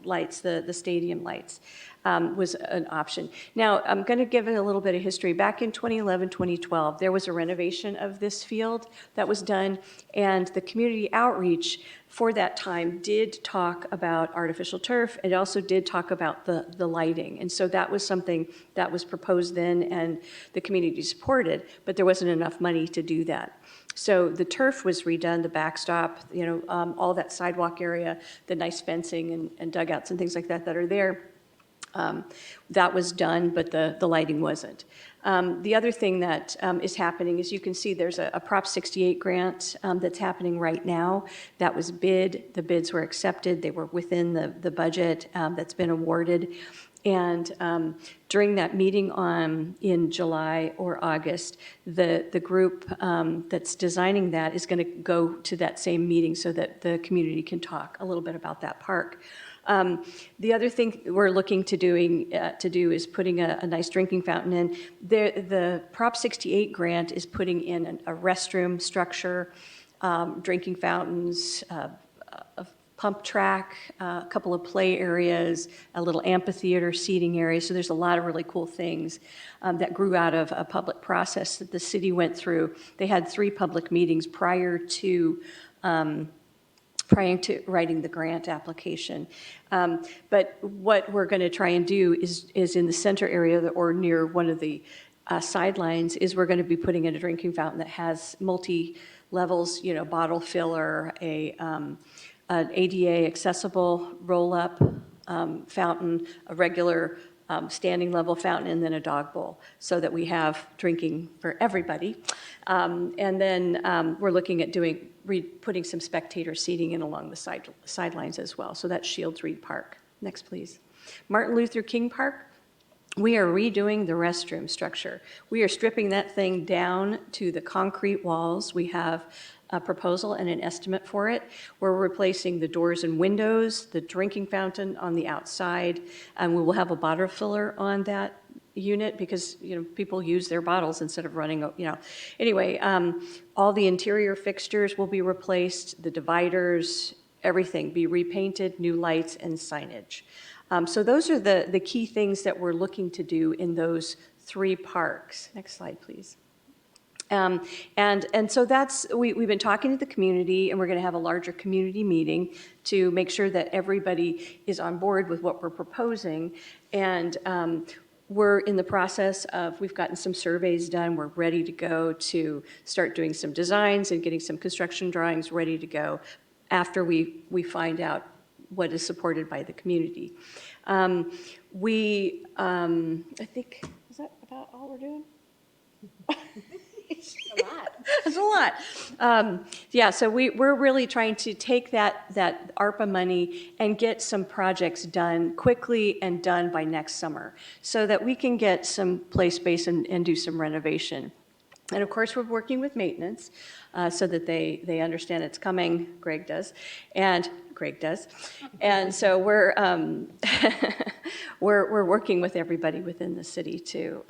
lights, the stadium lights, was an option. Now, I'm going to give it a little bit of history. Back in 2011, 2012, there was a renovation of this field that was done, and the community outreach for that time did talk about artificial turf. It also did talk about the lighting. And so that was something that was proposed then and the community supported, but there wasn't enough money to do that. So the turf was redone, the backstop, all that sidewalk area, the nice fencing and dugouts and things like that are there. That was done, but the lighting wasn't. The other thing that is happening is you can see there's a Prop 68 grant that's happening right now. That was bid. The bids were accepted. They were within the budget that's been awarded. And during that meeting in July or August, the group that's designing that is going to go to that same meeting so that the community can talk a little bit about that park. The other thing we're looking to do is putting a nice drinking fountain in. The Prop 68 grant is putting in a restroom structure, drinking fountains, a pump track, a couple of play areas, a little amphitheater seating area. So there's a lot of really cool things that grew out of a public process that the city went through. They had 3 public meetings prior to writing the grant application. But what we're going to try and do is in the center area or near one of the sidelines is we're going to be putting in a drinking fountain that has multi-levels, bottle filler, an ADA accessible roll-up fountain, a regular standing level fountain, and then a dog bowl, so that we have drinking for everybody. And then we're looking at putting some spectator seating in along the sidelines as well. So that's Shields Reed Park. Next, please. Martin Luther King Park. We are redoing the restroom structure. We are stripping that thing down to the concrete walls. We have a proposal and an estimate for it. We're replacing the doors and windows, the drinking fountain on the outside, and we will have a bottle filler on that unit because people use their bottles instead of running. Anyway, all the interior fixtures will be replaced, the dividers, everything be repainted, new lights and signage. So those are the key things that we're looking to do in those 3 parks. Next slide, please. And so we've been talking to the community, and we're going to have a larger community meeting to make sure that everybody is on board with what we're proposing. And we're in the process of, we've gotten some surveys done. We're ready to go to start doing some designs and getting some construction drawings ready to go after we find out what is supported by the community. I think, is that about all we're doing? It's a lot. Yeah, so we're really trying to take that ARPA money and get some projects done quickly and done by next summer so that we can get some play space and do some renovation. And of course, we're working with maintenance so that they understand it's coming. Greg does. And so we're we're working with everybody within the city to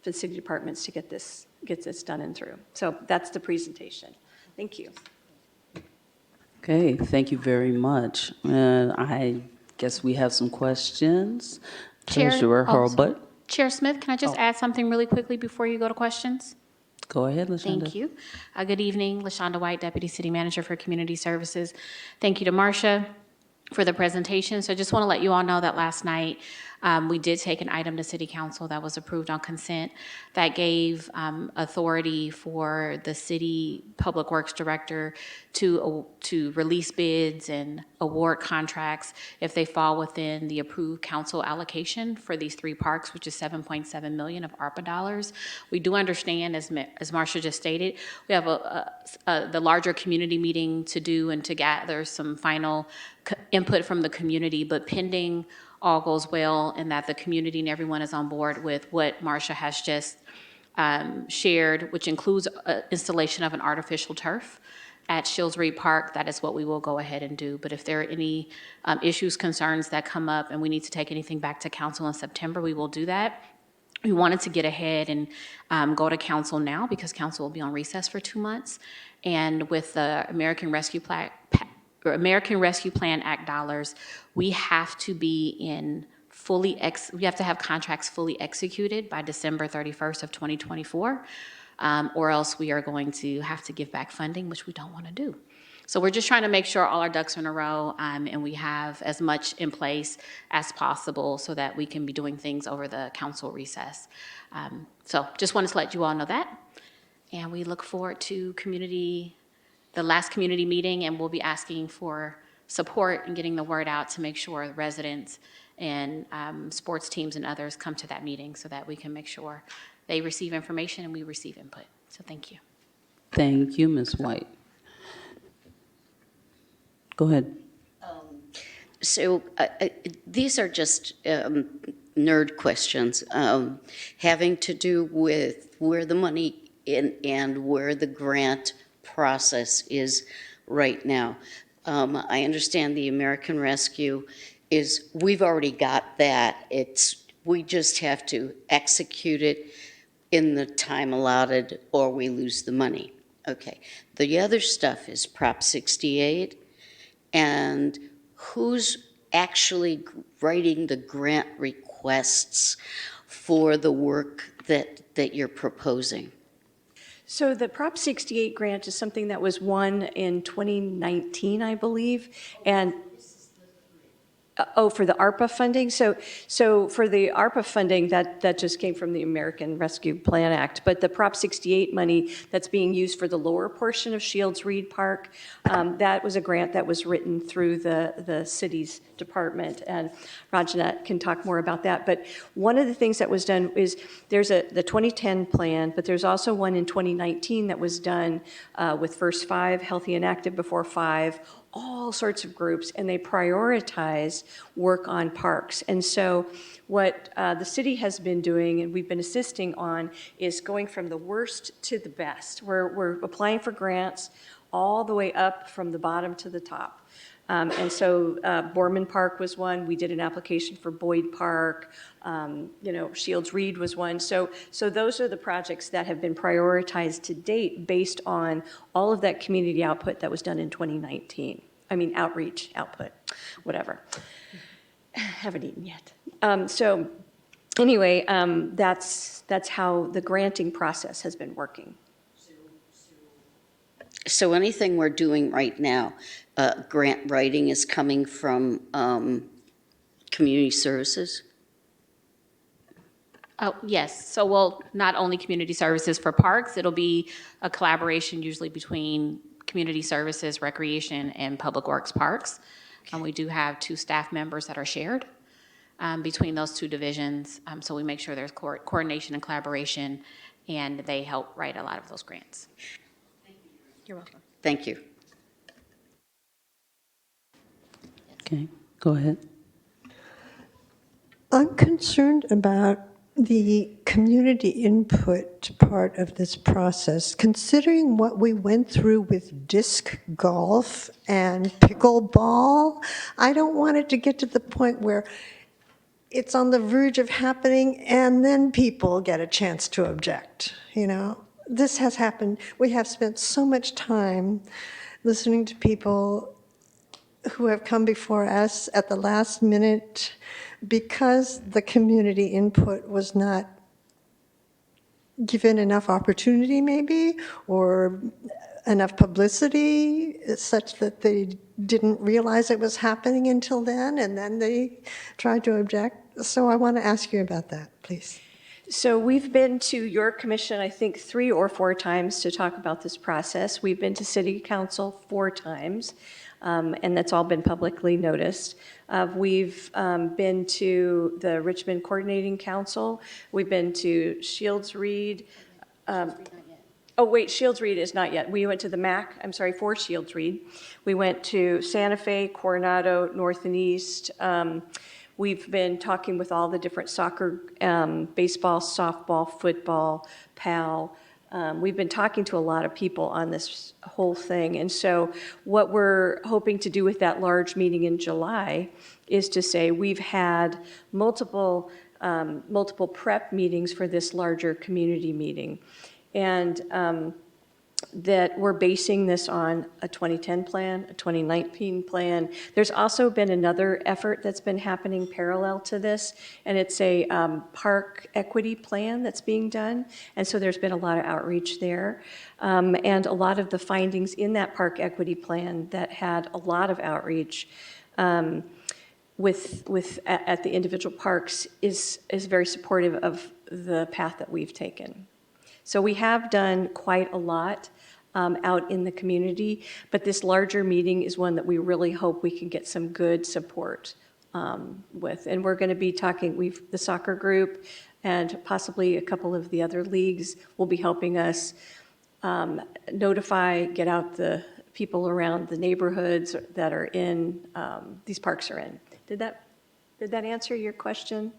the city departments to get this done and through. So that's the presentation. Thank you. Okay, thank you very much. And I guess we have some questions. Treasurer Hurlbut. Chair Smith, can I just add something really quickly before you go to questions? Go ahead, LaShonda. Thank you. Good evening, LaShonda White, Deputy City Manager for Community Services. Thank you to Marcia for the presentation. So I just want to let you all know that last night we did take an item to City Council that was approved on consent that gave authority for the City Public Works Director to release bids and award contracts if they fall within the approved council allocation for these 3 parks, which is $7.7 million of ARPA dollars. We do understand, as Marcia just stated, we have the larger community meeting to do and to gather some final input from the community, but pending all goes well and that the community and everyone is on board with what Marcia has just shared, which includes installation of an artificial turf at Shields Reed Park, that is what we will go ahead and do. But if there are any issues, concerns that come up and we need to take anything back to council in September, we will do that. We wanted to get ahead and go to council now because council will be on recess for 2 months. And with the American Rescue Plan Act dollars, we have to be we have to have contracts fully executed by December 31st of 2024, or else we are going to have to give back funding, which we don't want to do. So we're just trying to make sure all our ducks are in a row and we have as much in place as possible so that we can be doing things over the council recess. So just wanted to let you all know that. And we look forward to the last community meeting, and we'll be asking for support and getting the word out to make sure residents and sports teams and others come to that meeting so that we can make sure they receive information and we receive input. So thank you. Thank you, Ms. White. Go ahead. So these are just nerd questions having to do with where the money and where the grant process is right now. I understand the American Rescue is, we've already got that. We just have to execute it in the time allotted or we lose the money. Okay. The other stuff is Prop 68, and who's actually writing the grant requests for the work that you're proposing? So the Prop 68 grant is something that was won in 2019, I believe, and for the ARPA funding? So for the ARPA funding, that just came from the American Rescue Plan Act. But the Prop 68 money that's being used for the lower portion of Shields Reed Park, that was a grant that was written through the city's department. And Rajanet can talk more about that. But one of the things that was done is there's the 2010 plan, but there's also one in 2019 that was done with First Five, Healthy and Active Before Five, all sorts of groups, and they prioritize work on parks. And so what the city has been doing, and we've been assisting on, is going from the worst to the best. We're applying for grants all the way up from the bottom to the top. And so Borman Park was one. We did an application for Boyd Park. Shields Reed was one. So those are the projects that have been prioritized to date based on all of that community output that was done in 2019. I mean, outreach, output, whatever. Haven't eaten yet. So anyway, that's how the granting process has been working. So anything we're doing right now, grant writing is coming from community services? Oh, yes. So we'll not only community services for parks, it'll be a collaboration usually between community services, recreation, and public works parks. And we do have 2 staff members that are shared between those 2 divisions. So we make sure there's coordination and collaboration, and they help write a lot of those grants. You're welcome. Thank you. Okay, go ahead. I'm concerned about the community input part of this process, considering what we went through with disc golf and pickleball. I don't want it to get to the point where it's on the verge of happening and then people get a chance to object, This has happened. We have spent so much time listening to people who have come before us at the last minute because the community input was not given enough opportunity maybe, or enough publicity such that they didn't realize it was happening until then, and then they tried to object. So I want to ask you about that, please. So we've been to your commission, I think, 3 or 4 times to talk about this process. We've been to city council 4 times, and that's all been publicly noticed. We've been to the Richmond Coordinating Council. We've been to Shields Reed. Shields Reed is not yet. We went to the MAC, for Shields Reed. We went to Santa Fe, Coronado, North and East. We've been talking with all the different soccer, baseball, softball, football, PAL. We've been talking to a lot of people on this whole thing. And so what we're hoping to do with that large meeting in July is to say we've had multiple prep meetings for this larger community meeting. And that we're basing this on a 2010 plan, a 2019 plan. There's also been another effort that's been happening parallel to this, and it's a park equity plan that's being done. And so there's been a lot of outreach there. And a lot of the findings in that park equity plan that had a lot of outreach at the individual parks is very supportive of the path that we've taken. So we have done quite a lot. out in the community. But this larger meeting is one that we really hope we can get some good support with. And we're going to be talking, the soccer group and possibly a couple of the other leagues will be helping us notify, get out the people around the neighborhoods that are in, these parks are in. Did that answer your question?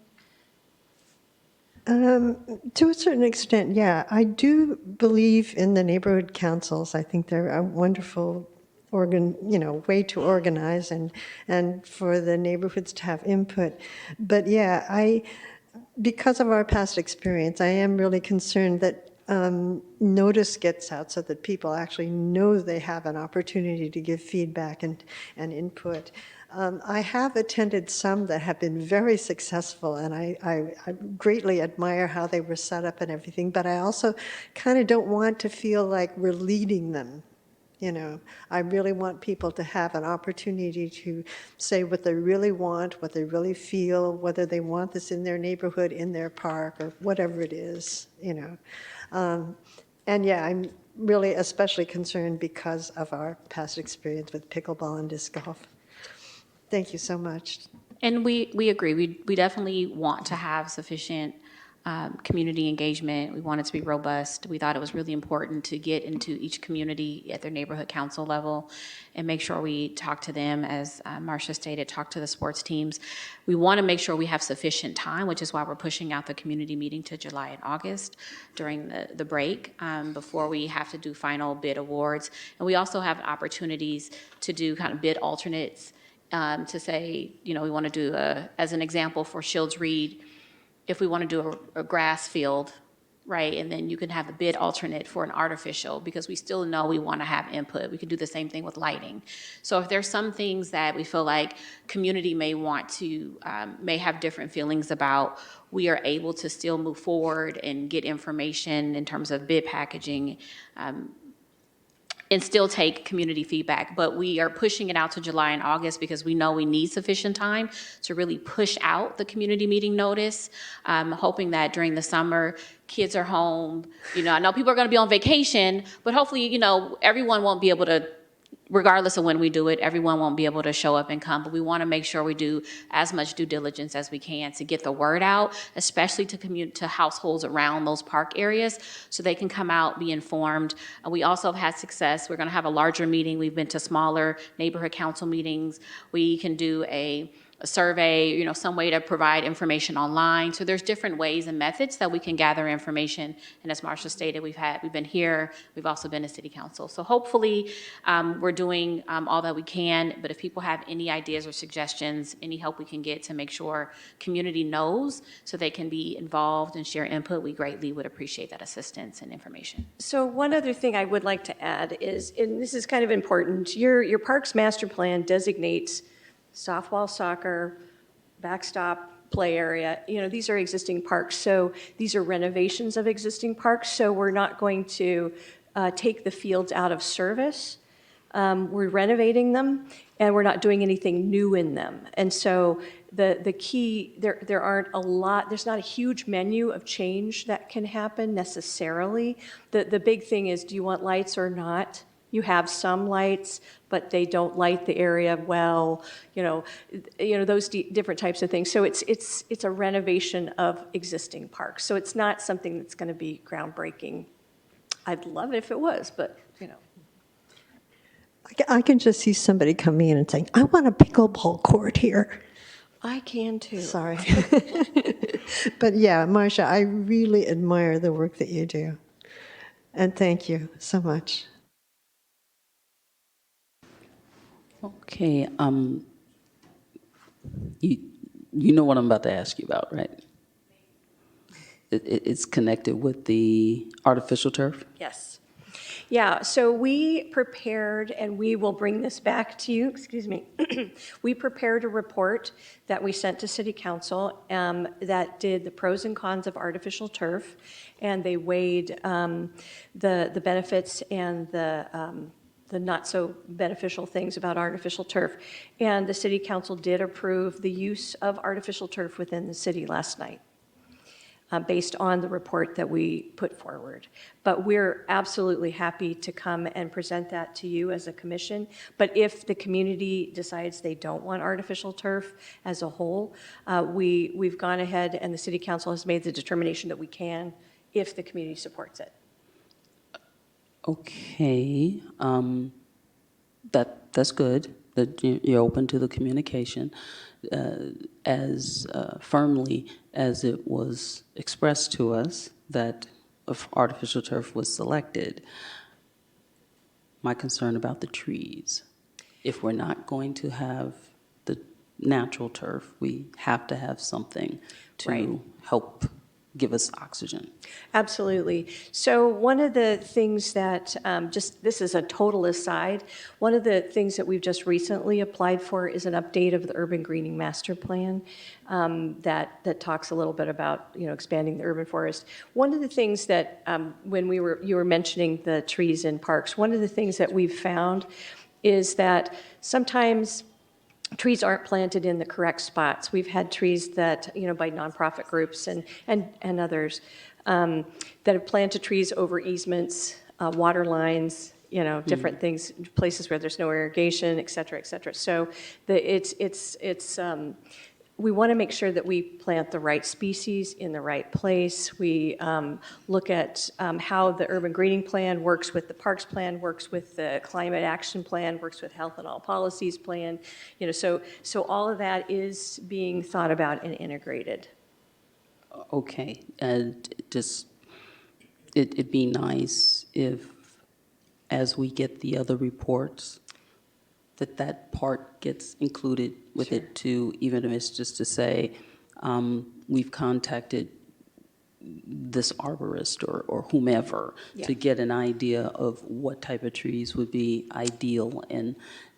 To a certain extent, yeah. I do believe in the neighborhood councils. I think they're a wonderful way to organize and for the neighborhoods to have input. But yeah, because of our past experience, I am really concerned that notice gets out so that people actually know they have an opportunity to give feedback and input. I have attended some that have been very successful, and I greatly admire how they were set up and everything, but I also kind of don't want to feel like we're leading them. I really want people to have an opportunity to say what they really want, what they really feel, whether they want this in their neighborhood, in their park, or whatever it is. And yeah, I'm really especially concerned because of our past experience with pickleball and disc golf. Thank you so much. And we agree. We definitely want to have sufficient community engagement. We want it to be robust. We thought it was really important to get into each community at their neighborhood council level and make sure we talk to them, as Marcia stated, talk to the sports teams. We want to make sure we have sufficient time, which is why we're pushing out the community meeting to July and August during the break before we have to do final bid awards. And we also have opportunities to do kind of bid alternates to say, we want to do, as an example for Shields Reed, if we want to do a grass field, right, and then you can have the bid alternate for an artificial, because we still know we want to have input. We can do the same thing with lighting. So if there's some things that we feel like community may want to, may have different feelings about, we are able to still move forward and get information in terms of bid packaging, and still take community feedback. But we are pushing it out to July and August because we know we need sufficient time to really push out the community meeting notice, hoping that during the summer, kids are home. I know people are gonna be on vacation, but hopefully, everyone won't be able to, regardless of when we do it, everyone won't be able to show up and come, but we want to make sure we do as much due diligence as we can to get the word out, especially to households around those park areas, so they can come out, be informed. We also have had success. We're going to have a larger meeting. We've been to smaller neighborhood council meetings. We can do a survey, some way to provide information online. So there's different ways and methods that we can gather information. And as Marcia stated, we've been here, we've also been to city council. So hopefully we're doing all that we can, but if people have any ideas or suggestions, any help we can get to make sure community knows so they can be involved and share input, we greatly would appreciate that assistance and information. So one other thing I would like to add is, and this is kind of important, your parks master plan designates softball, soccer, backstop, play area. These are existing parks. So these are renovations of existing parks. So we're not going to take the fields out of service. We're renovating them, and we're not doing anything new in them. And so the key, there aren't a lot, there's not a huge menu of change that can happen necessarily. The big thing is, do you want lights or not? You have some lights, but they don't light the area well, those different types of things. So it's a renovation of existing parks. So it's not something that's going to be groundbreaking. I'd love it if it was, but I can just see somebody coming in and saying, I want a pickleball court here. I can too. Sorry. But yeah, Marcia, I really admire the work that you do. And thank you so much. Okay, you know what I'm about to ask you about, right? It's connected with the artificial turf? Yes. Yeah, so we prepared, and we will bring this back to you, excuse me. We prepared a report that we sent to City Council that did the pros and cons of artificial turf, and they weighed the benefits and the not so beneficial things about artificial turf. And the City Council did approve the use of artificial turf within the city last night. based on the report that we put forward. But we're absolutely happy to come and present that to you as a commission. But if the community decides they don't want artificial turf as a whole, we've gone ahead and the city council has made the determination that we can if the community supports it. Okay, that's good, that you're open to the communication. As firmly as it was expressed to us that if artificial turf was selected, my concern about the trees. If we're not going to have the natural turf, we have to have something to Right. help give us oxygen. Absolutely. So one of the things that, this is a total aside, one of the things that we've just recently applied for is an update of the urban greening master plan that talks a little bit about, expanding the urban forest. One of the things that, when you were mentioning the trees in parks, one of the things that we've found is that sometimes trees aren't planted in the correct spots. We've had trees that, by nonprofit groups and others, that have planted trees over easements, water lines, different things, places where there's no irrigation, et cetera, et cetera. So we want to make sure that we plant the right species in the right place. We look at how the urban greening plan works with the parks plan, works with the climate action plan, works with health and all policies plan. So all of that is being thought about and integrated. Okay, and it'd be nice if, as we get the other reports, that part gets included with Sure. it too, even if it's just to say, we've contacted this arborist or whomever Yeah. to get an idea of what type of trees would be ideal. And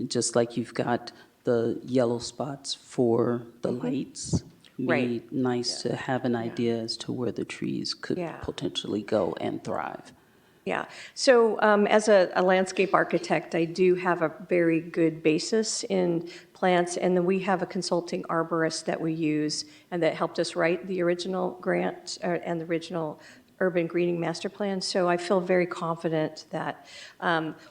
just like you've got the yellow spots for the lights, it'd Right. be nice to have an idea as to where the trees could Yeah. potentially go and thrive. Yeah, so as a landscape architect, I do have a very good basis in plants, and then we have a consulting arborist that we use and that helped us write the original grant and the original urban greening master plan. So I feel very confident that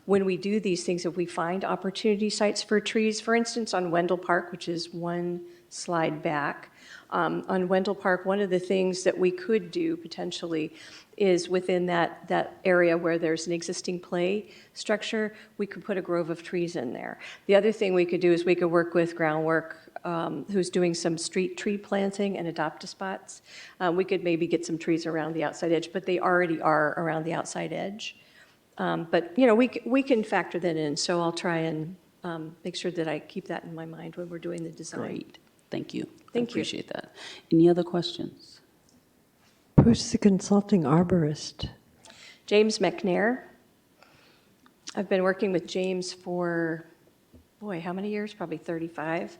when we do these things, if we find opportunity sites for trees, for instance, on Wendell Park, which is one slide back, on Wendell Park, one of the things that we could do potentially is within that area where there's an existing play structure, we could put a grove of trees in there. The other thing we could do is we could work with Groundwork, who's doing some street tree planting and adopt-a-spots. We could maybe get some trees around the outside edge, but they already are around the outside edge. But, we can factor that in, so I'll try and make sure that I keep that in my mind when we're doing the design. Great, thank you. Thank you. I appreciate that. Any other questions? Who's the consulting arborist? James McNair. I've been working with James for, boy, how many years? Probably 35.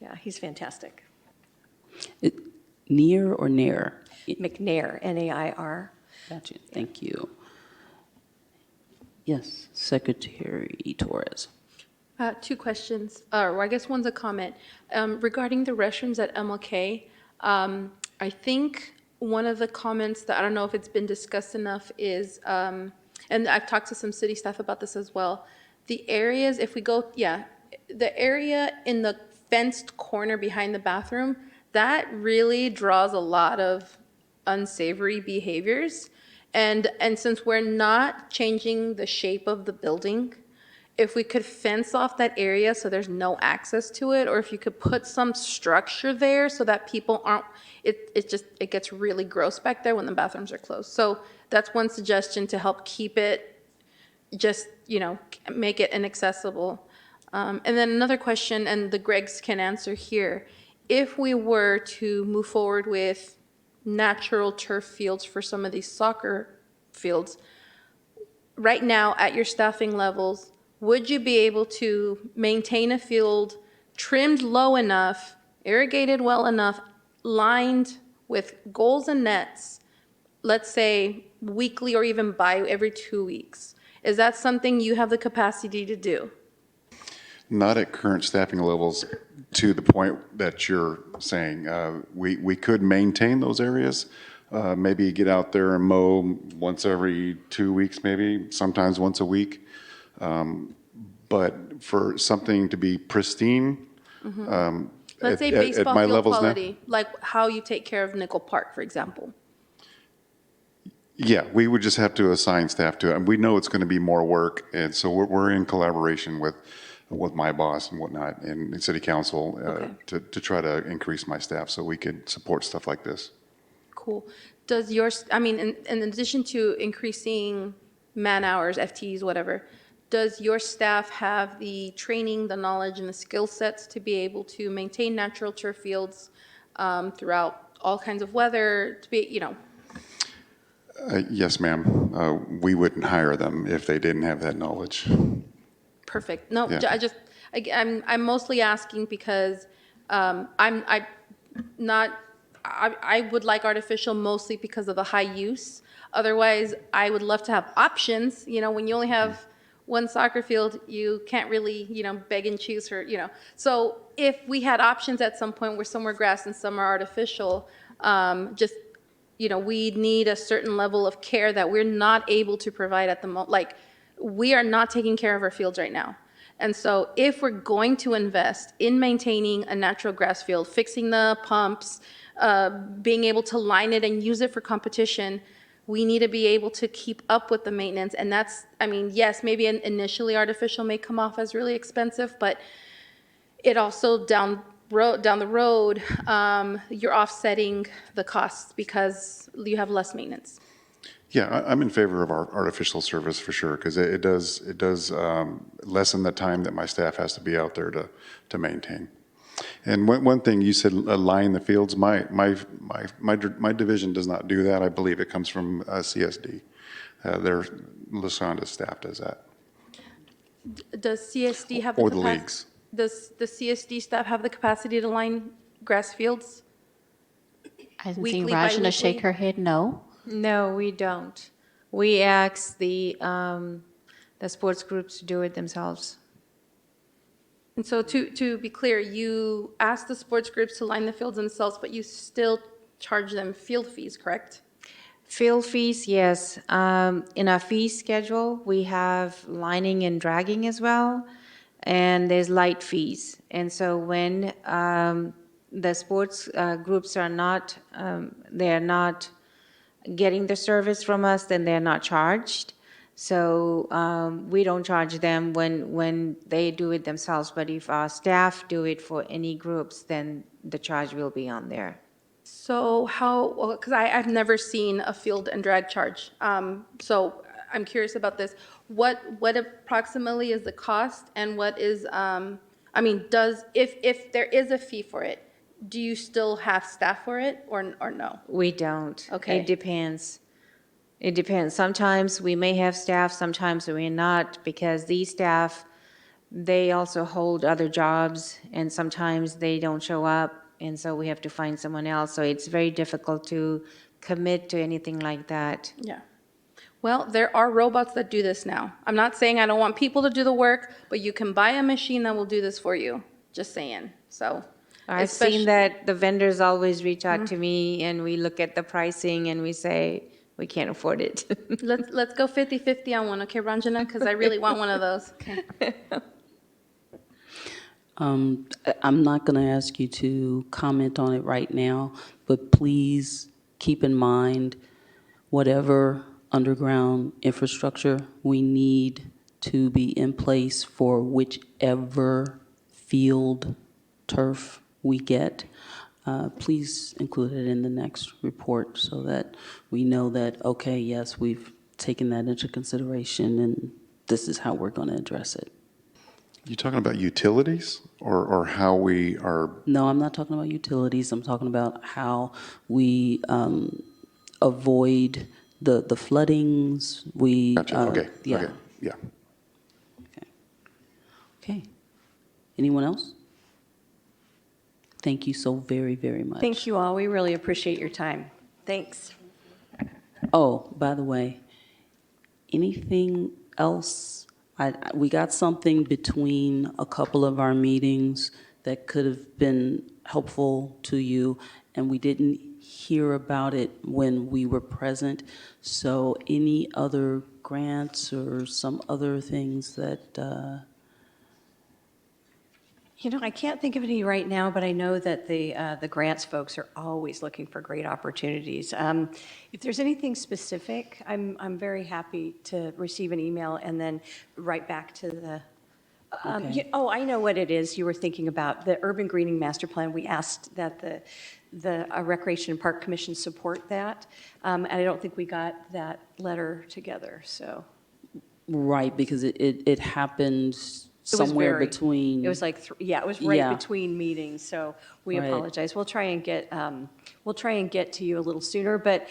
Yeah, he's fantastic. Near or near? McNair, N-A-I-R. Gotcha, thank you. Yes, Secretary Torres. Two questions, or I guess one's a comment. Regarding the restrooms at MLK, I think one of the comments that I don't know if it's been discussed enough is, and I've talked to some city staff about this as well, the areas, if we go, the area in the fenced corner behind the bathroom, that really draws a lot of unsavory behaviors. And since we're not changing the shape of the building, if we could fence off that area so there's no access to it, or if you could put some structure there so that people aren't, it gets really gross back there when the bathrooms are closed. So that's one suggestion to help keep it, just, make it inaccessible. And then another question, and the Gregs can answer here. If we were to move forward with natural turf fields for some of these soccer fields, right now at your staffing levels, would you be able to maintain a field trimmed low enough, irrigated well enough, lined with goals and nets, let's say weekly or even every 2 weeks? Is that something you have the capacity to do? Not at current staffing levels to the point that you're saying. We could maintain those areas, maybe get out there and mow once every 2 weeks, maybe, sometimes once a week. But for something to be pristine, Let's say at baseball my field levels now, quality, like how you take care of Nickel Park, for example. yeah, we would just have to assign staff to it. And we know it's going to be more work, and so we're in collaboration with my boss and whatnot, and city council Okay. to try to increase my staff so we could support stuff like this. Cool. Does yours, I mean, in addition to increasing man hours, FTEs, whatever, does your staff have the training, the knowledge, and the skill sets to be able to maintain natural turf fields throughout all kinds of weather, to be, Yes, ma'am. We wouldn't hire them if they didn't have that knowledge. perfect? No, Yeah. I'm mostly asking because I would like artificial mostly because of the high use. Otherwise, I would love to have options. When you only have one soccer field, you can't really, beg and choose for, So if we had options at some point where some are grass and some are artificial, just, we need a certain level of care that we're not able to provide at the moment. Like, we are not taking care of our fields right now. And so if we're going to invest in maintaining a natural grass field, fixing the pumps, being able to line it and use it for competition, we need to be able to keep up with the maintenance. And that's, yes, maybe initially artificial may come off as really expensive, but it also down the road, you're offsetting the costs because you have less maintenance. Yeah, I'm in favor of our artificial service for sure, because it does lessen the time that my staff has to be out there to maintain. And one thing you said, line the fields. My division does not do that. I believe it comes from CSD. LaShonda's staff does that. Does CSD have the Or the capacity? leagues. Does the CSD staff have the capacity to line grass fields? I'm seeing Weekly, Rajna bi-weekly? shake her head no. No, we don't. We ask the sports groups to do it themselves. And so to be clear, you ask the sports groups to line the fields themselves, but you still charge them field fees, correct? Field fees, yes. In our fee schedule, we have lining and dragging as well, and there's light fees. And so when the sports groups are not, they're not getting the service from us, then they're not charged. So we don't charge them when they do it themselves, but if our staff do it for any groups, then the charge will be on there. So how, because I've never seen a field and drag charge. So I'm curious about this. What approximately is the cost and what is, if there is a fee for it, do you still have staff for it or no? We don't. Okay. It depends. It depends. Sometimes we may have staff, sometimes we may not, because these staff, they also hold other jobs, and sometimes they don't show up, and so we have to find someone else. So it's very difficult to commit to anything like that. Yeah. Well, there are robots that do this now. I'm not saying I don't want people to do the work, but you can buy a machine that will do this for you. Just saying. So. I've especially- seen that the vendors always reach out to me, and we look at the pricing, and we say, we can't afford it. Let's go 50-50 on one, okay, Ranjana? Because I really want one of those. Okay. I'm not going to ask you to comment on it right now, but please keep in mind whatever underground infrastructure we need to be in place for whichever field turf we get. Please include it in the next report so that we know that, okay, yes, we've taken that into consideration and this is how we're going to address it. You talking about utilities or how we are? No, I'm not talking about utilities. I'm talking about how we avoid the floodings. We Gotcha. Okay. yeah. Okay. Yeah. Okay. Anyone else? Thank you so very, very much. Thank you all. We really appreciate your time. Thanks. Oh, by the way, anything else? We got something between a couple of our meetings that could have been helpful to you, and we didn't hear about it when we were present. So any other grants or some other things that, I can't think of any right now, but I know that the grants folks are always looking for great opportunities. If there's anything specific, I'm very happy to receive an email and then write back to the. Okay. I know what it is you were thinking about, the urban greening master plan. We asked that the Recreation and Park Commission support that, and I don't think we got that letter together, so. right, because it happened It was somewhere very- between. It was like, it was right Yeah. between meetings, so we Right. apologize. We'll try and get to you a little sooner, but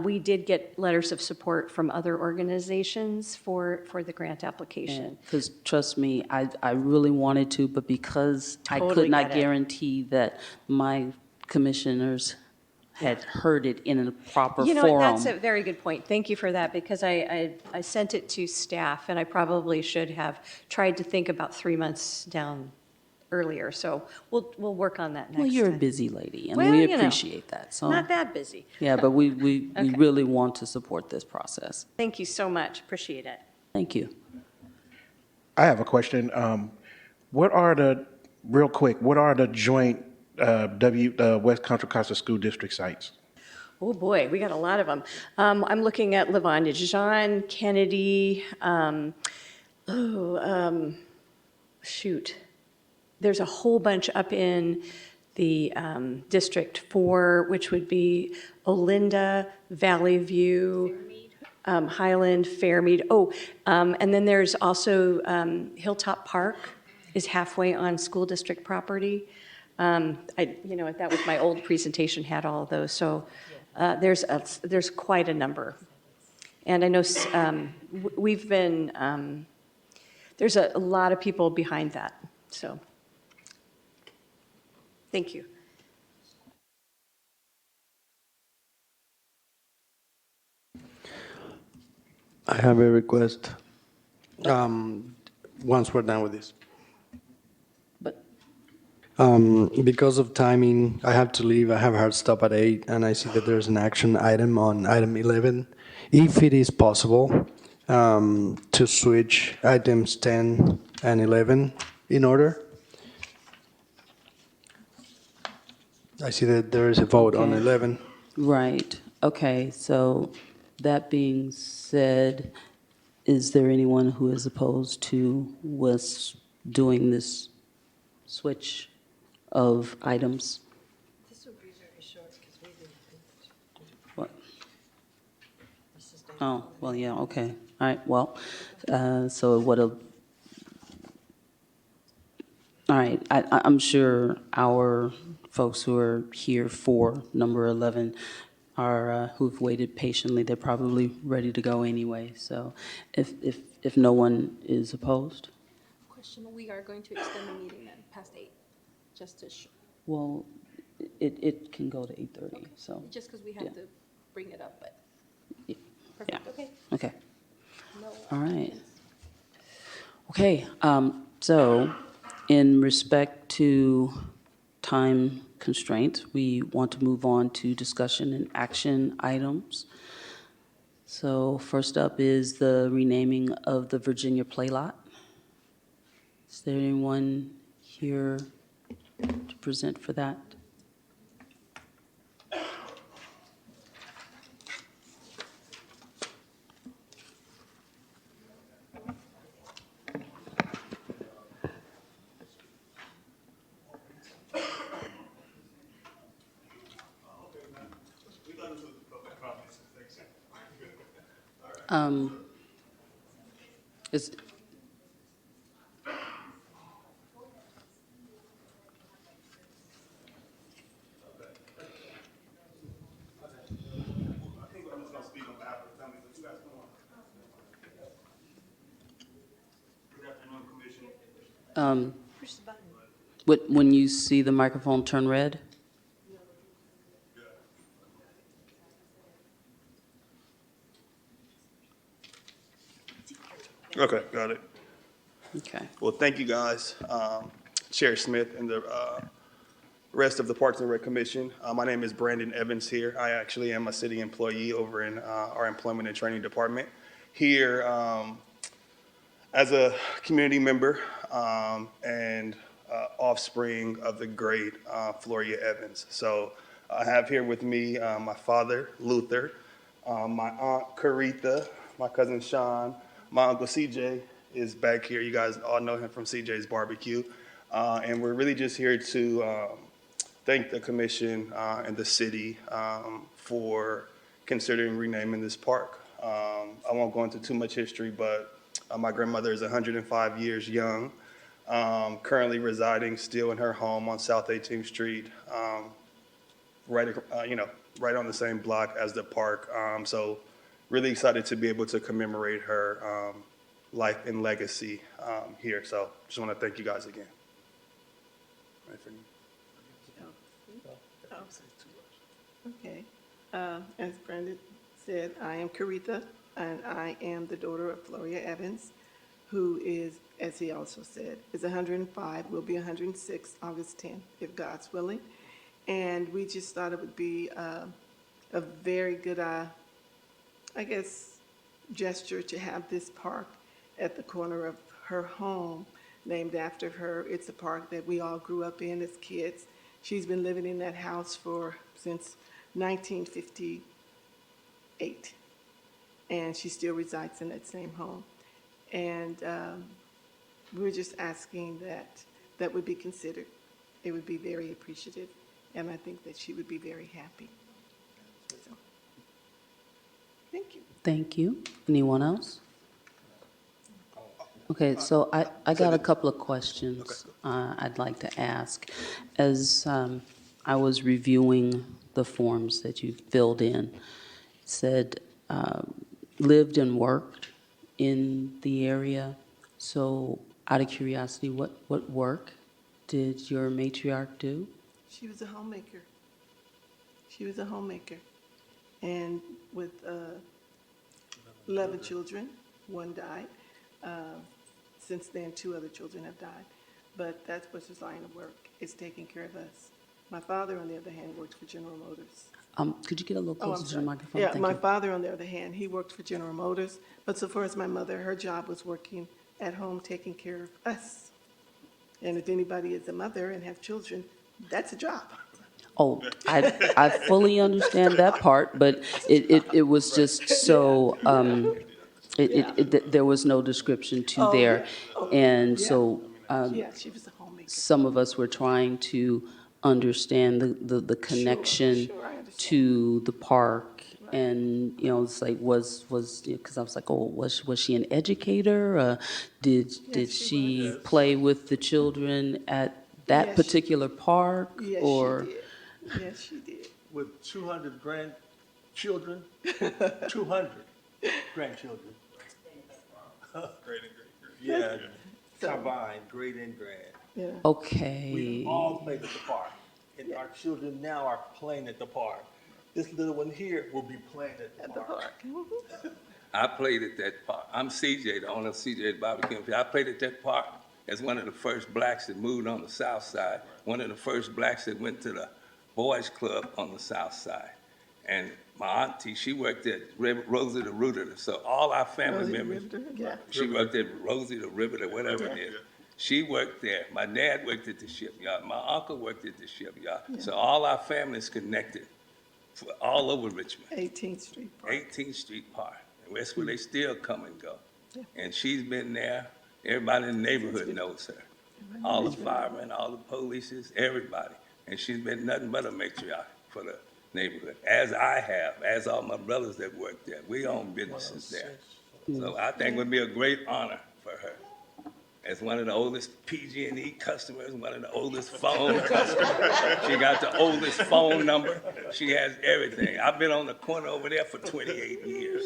we did get letters of support from other organizations for the grant application. Because trust me, I really wanted to, but because I Totally could not get it. guarantee that my commissioners had heard it in a proper You know, forum. that's a very good point. Thank you for that, because I sent it to staff, and I probably should have tried to think about 3 months down earlier, so we'll work on that next time. Well, you're a busy lady, and Well, we you know, appreciate that, so. Not that busy. Yeah, but we Okay. really want to support this process. Thank you so much. Appreciate it. Thank you. I have a question. Real quick, what are the joint West Contra Costa School District sites? Oh, boy, we got a lot of them. I'm looking at Lavanya John, Kennedy, shoot. There's a whole bunch up in the District 4, which would be Olinda, Valley View, Highland, Fairmead. And then there's also Hilltop Park is halfway on school district property. That was my old presentation, had all of those. So there's quite a number. And I know we've been, there's a lot of people behind that, so. Thank you. I have a request. Once we're done with this. But Because of timing, I have to leave. I have a hard stop at 8, and I see that there's an action item on item 11. If it is possible, to switch items 10 and 11 in order. I see that there is a vote on Okay. 11. right, okay, so that being said, is there anyone who is opposed to was doing this switch of items? This will be very short because we didn't. What? Oh, well, yeah, okay. All right, well, so all right, I'm sure our folks who are here for number 11 are, who've waited patiently, they're probably ready to go anyway. So if no one is opposed, Question, we are going to extend the meeting then, past 8, just to, well, it can go to 8:30, so. just because we Yeah. have to bring it up, but. Yeah. Perfect, okay. Okay, No all right. objections. Okay, so in respect to time constraints, we want to move on to discussion and action items. So first up is the renaming of the Virginia Play Lot. Is there anyone here to present for that? Is, when you see the microphone turn red? Okay, got it. Okay. Well, thank you guys, Chair Smith and the rest of the Parks and Rec Commission. My name is Brandon Evans here. I actually am a city employee over in our Employment and Training Department. Here as a community member and offspring of the great Floria Evans. So I have here with me my father, Luther, my aunt, Caritha, my cousin Sean, my uncle CJ is back here. You guys all know him from CJ's Barbecue. And we're really just here to thank the commission and the city for considering renaming this park. I won't go into too much history, but my grandmother is 105 years young, currently residing still in her home on South 18th Street, right, right on the same block as the park. So really excited to be able to commemorate her life and legacy here. So just want to thank you guys again. Okay. As Brandon said, I am Caritha, and I am the daughter of Floria Evans, who is, as he also said, is 105, will be 106 August 10th, if God's willing. And we just thought it would be a very good, I guess, gesture to have this park at the corner of her home named after her. It's a park that we all grew up in as kids. She's been living in that house since 1958, and she still resides in that same home. And we're just asking that would be considered. It would be very appreciative, and I think that she would be very happy. So, thank you. Thank you. Anyone else? Okay, so I got a couple of questions I'd like to ask. As I was reviewing the forms that you filled in, it said lived and worked in the area. So out of curiosity, what work did your matriarch do? She was a homemaker. She was a homemaker. And with 11 children, one died. Since then, 2 other children have died. But that's what his line of work is, taking care of us. My father, on the other hand, worked for General Motors. Could you get a little Oh, I'm closer to the sorry. microphone? Yeah, Thank my you. father, on the other hand, he worked for General Motors. But so far as my mother, her job was working at home, taking care of us. And if anybody is a mother and have children, that's a job. Oh, I fully understand that part, but it was just so, there was no description to Oh, there. yeah. Oh, And yeah. so Yeah, she was a homemaker. some of us were trying to understand the connection sure, I understand. to the park. And, it's like, because I was like, oh, was she an educator? Did she she was. play with the children at that Yes, particular park? Yes, Or she did. Yes, she did. With 200 grandchildren, 200 grandchildren. Great and great. Yeah, So- combined, great and grand. Yeah. Okay. We all played at the park, and our children now are playing at the park. This little one here will be playing at the park. I played at that park. I'm CJ, the owner of CJ's Barbecue. I played at that park as one of the first blacks that moved on the south side, one of the first blacks that went to the boys club on the south side. And my auntie, she worked at Rosie the Rooter. So all our family members, Yeah. she worked at Rosie the Riveter, whatever it is. She worked there. My dad worked at the shipyard. My uncle worked at the shipyard. So all our families connected all over Richmond. 18th Street Park. 18th Street Park. And that's where they still come and go. And she's been there. Everybody in the neighborhood knows her. All the firemen, all the polices, everybody. And she's been nothing but a matriarch for the neighborhood, as I have, as all my brothers that work there. We own businesses there. So I think it would be a great honor for her. As one of the oldest PG&E customers, one of the oldest phone customers. She got the oldest phone number. She has everything. I've been on the corner over there for 28 years.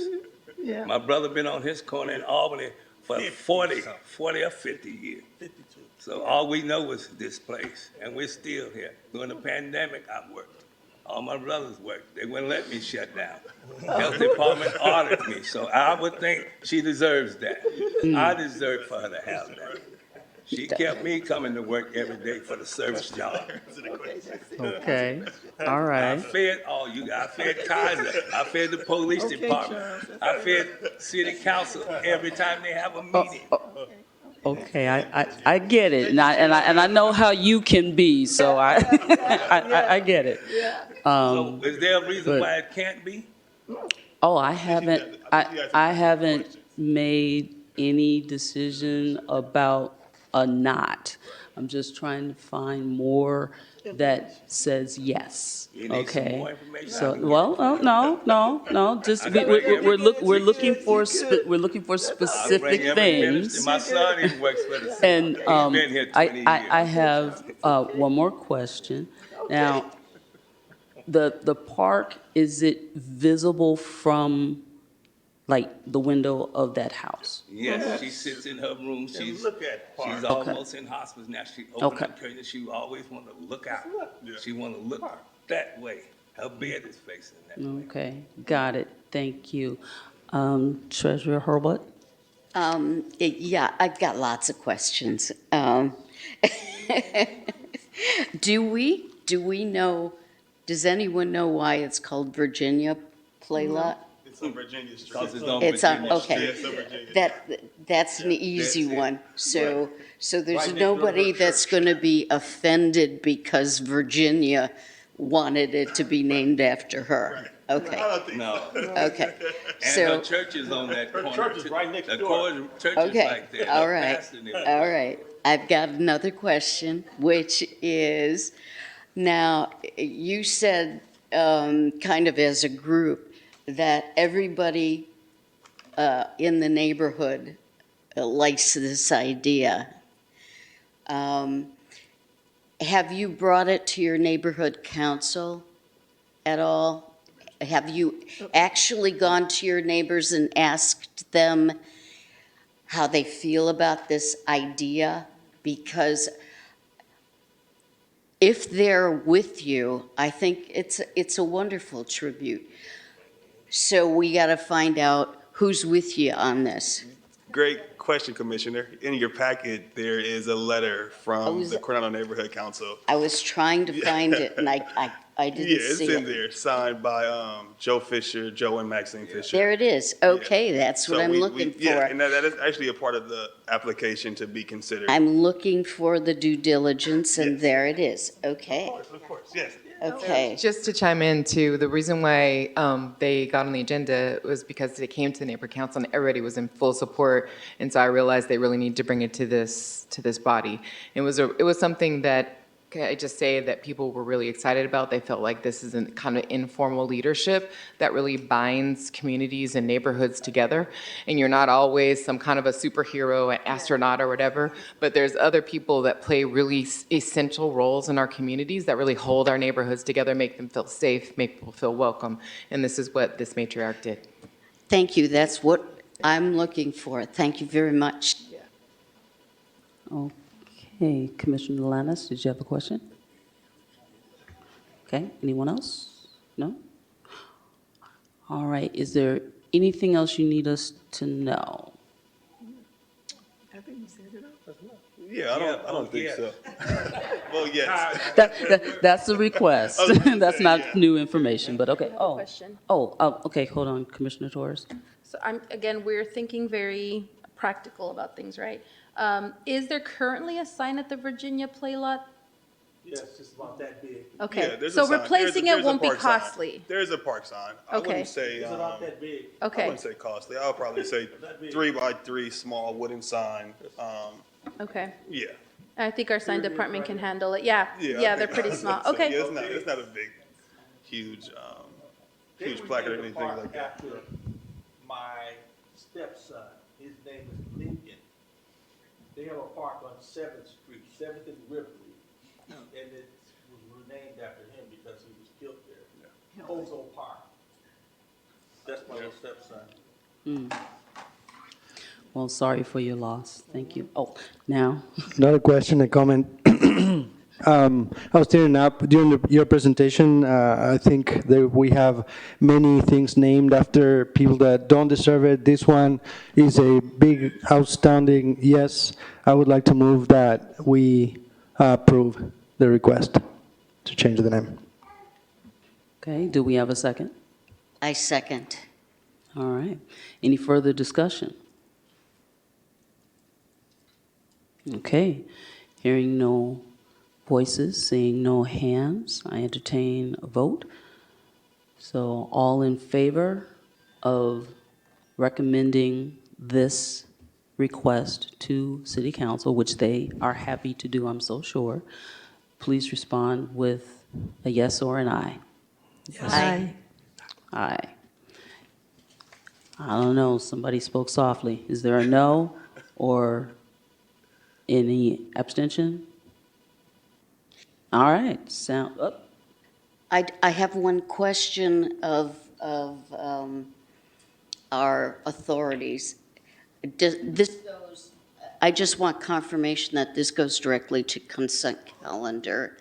Yeah. My brother been on his corner in Albany for 40 or 50 years. 52. So all we know is this place, and we're still here. During the pandemic, I worked. All my brothers worked. They wouldn't let me shut down. Health department ordered me, so I would think she deserves that. I deserve for her to have that. She kept me coming to work every day for the service job. Okay, all I right. fed I fed Kaiser, I fed the police Okay, department, Charles, that's I fed city council every time they have a meeting. Okay, I get it, and I know how you can be, so I get it. So is there a reason but- why it can't be? Oh, I haven't made any decision about a not. I'm just trying to find more that says yes. You need some Okay. more information? So, well, no. Just I can bring we're looking for we're looking for I specific bring every minister, things. my son even works for the city. And He's been here 20 years. I have one more question. Now, the park, is it visible from, like, the window of that house? Yes, she sits in her room. She's look at the park. she's almost in hospice now. She opened Okay. up curtains. She always want to look out. She want to look that way. Her bed is facing that way. Okay, got it. Thank you. Treasurer Hurlbut? Yeah, I've got lots of questions. Do we know, does anyone know why it's called Virginia Play Lot? It's on Virginia Street. Because it's on It's on, Virginia okay. Street. It's on Virginia. That's an easy That's it. one. So there's Right next door to nobody her that's church. going to be offended because Virginia wanted it to be named after her. Okay, I don't think No. okay. And So, her church is on that Her corner. church is too. right next The door. church is okay, right there. all Her right, pastor and all right. I've got another question, which is, now, you said, kind of as a group, that everybody in the neighborhood likes this idea. Have you brought it to your neighborhood council at all? Have you actually gone to your neighbors and asked them how they feel about this idea? Because if they're with you, I think it's a wonderful tribute. So we got to find out who's with you on this. Great question, Commissioner. In your packet, there is a letter from the Coronado Neighborhood Council. I was trying to find it, and I didn't Yeah, it's see in it. there, signed by Joe Fisher, Joe and Maxine Fisher. There it is. Okay, that's So what I'm we- looking Yeah, for. and that is actually a part of the application to be considered. I'm looking for the due diligence, and Yes. there it is. Okay, Of course, yes. okay. Just to chime in too, the reason why they got on the agenda was because they came to the neighborhood council and everybody was in full support, and so I realized they really need to bring it to this body. It was something that, can I just say, that people were really excited about. They felt like this is a kind of informal leadership that really binds communities and neighborhoods together. And you're not always some kind of a superhero, an astronaut or whatever, but there's other people that play really essential roles in our communities that really hold our neighborhoods together, make them feel safe, make people feel welcome. And this is what this matriarch did. Thank you. That's what I'm looking for. Thank you very much. Okay, Commissioner Lannis, did you have a question? Okay, anyone else? No? All right, is there anything else you need us to know? I think you said it all. Yeah, I don't think so. Well, yes. That's a request. I was gonna That's say, not yeah. new information, but okay. I have a question. Okay, hold on, Commissioner Torres. So again, we're thinking very practical about things, right? Is there currently a sign at the Virginia Play Lot? Yes, it's about that big. Yeah, Okay, there's a so sign. replacing There's it a won't be park sign. costly? There's a park sign. I Okay. wouldn't say, It's about that big. I Okay, wouldn't say costly. I'll probably say 3x3 small wooden sign. okay. Yeah. I think our sign department can handle it. Yeah, I yeah, they're think- pretty I would small. say, Okay. yeah, it's not a big, huge, They huge placard or renamed the anything park like that. After my stepson, his name is Lincoln. They have a park on 7th Street, 7th and Ripley, and it was renamed after him because he was killed there. Ozo Park. That's my little stepson. Well, sorry for your loss. Thank you. Oh, now, Not a question, a comment. I was tearing up during your presentation. I think that we have many things named after people that don't deserve it. This one is a big, outstanding yes. I would like to move that we approve the request to change the name. Okay, do we have a second? I second. All right. Any further discussion? Okay. Hearing no voices, seeing no hands, I entertain a vote. So all in favor of recommending this request to City Council, which they are happy to do, I'm so sure, please respond with a yes or an aye. Aye. Aye. I don't know, somebody spoke softly. Is there a no or any abstention? All right, sound up. I have one question of our authorities. This goes, I just want confirmation that this goes directly to consent calendar.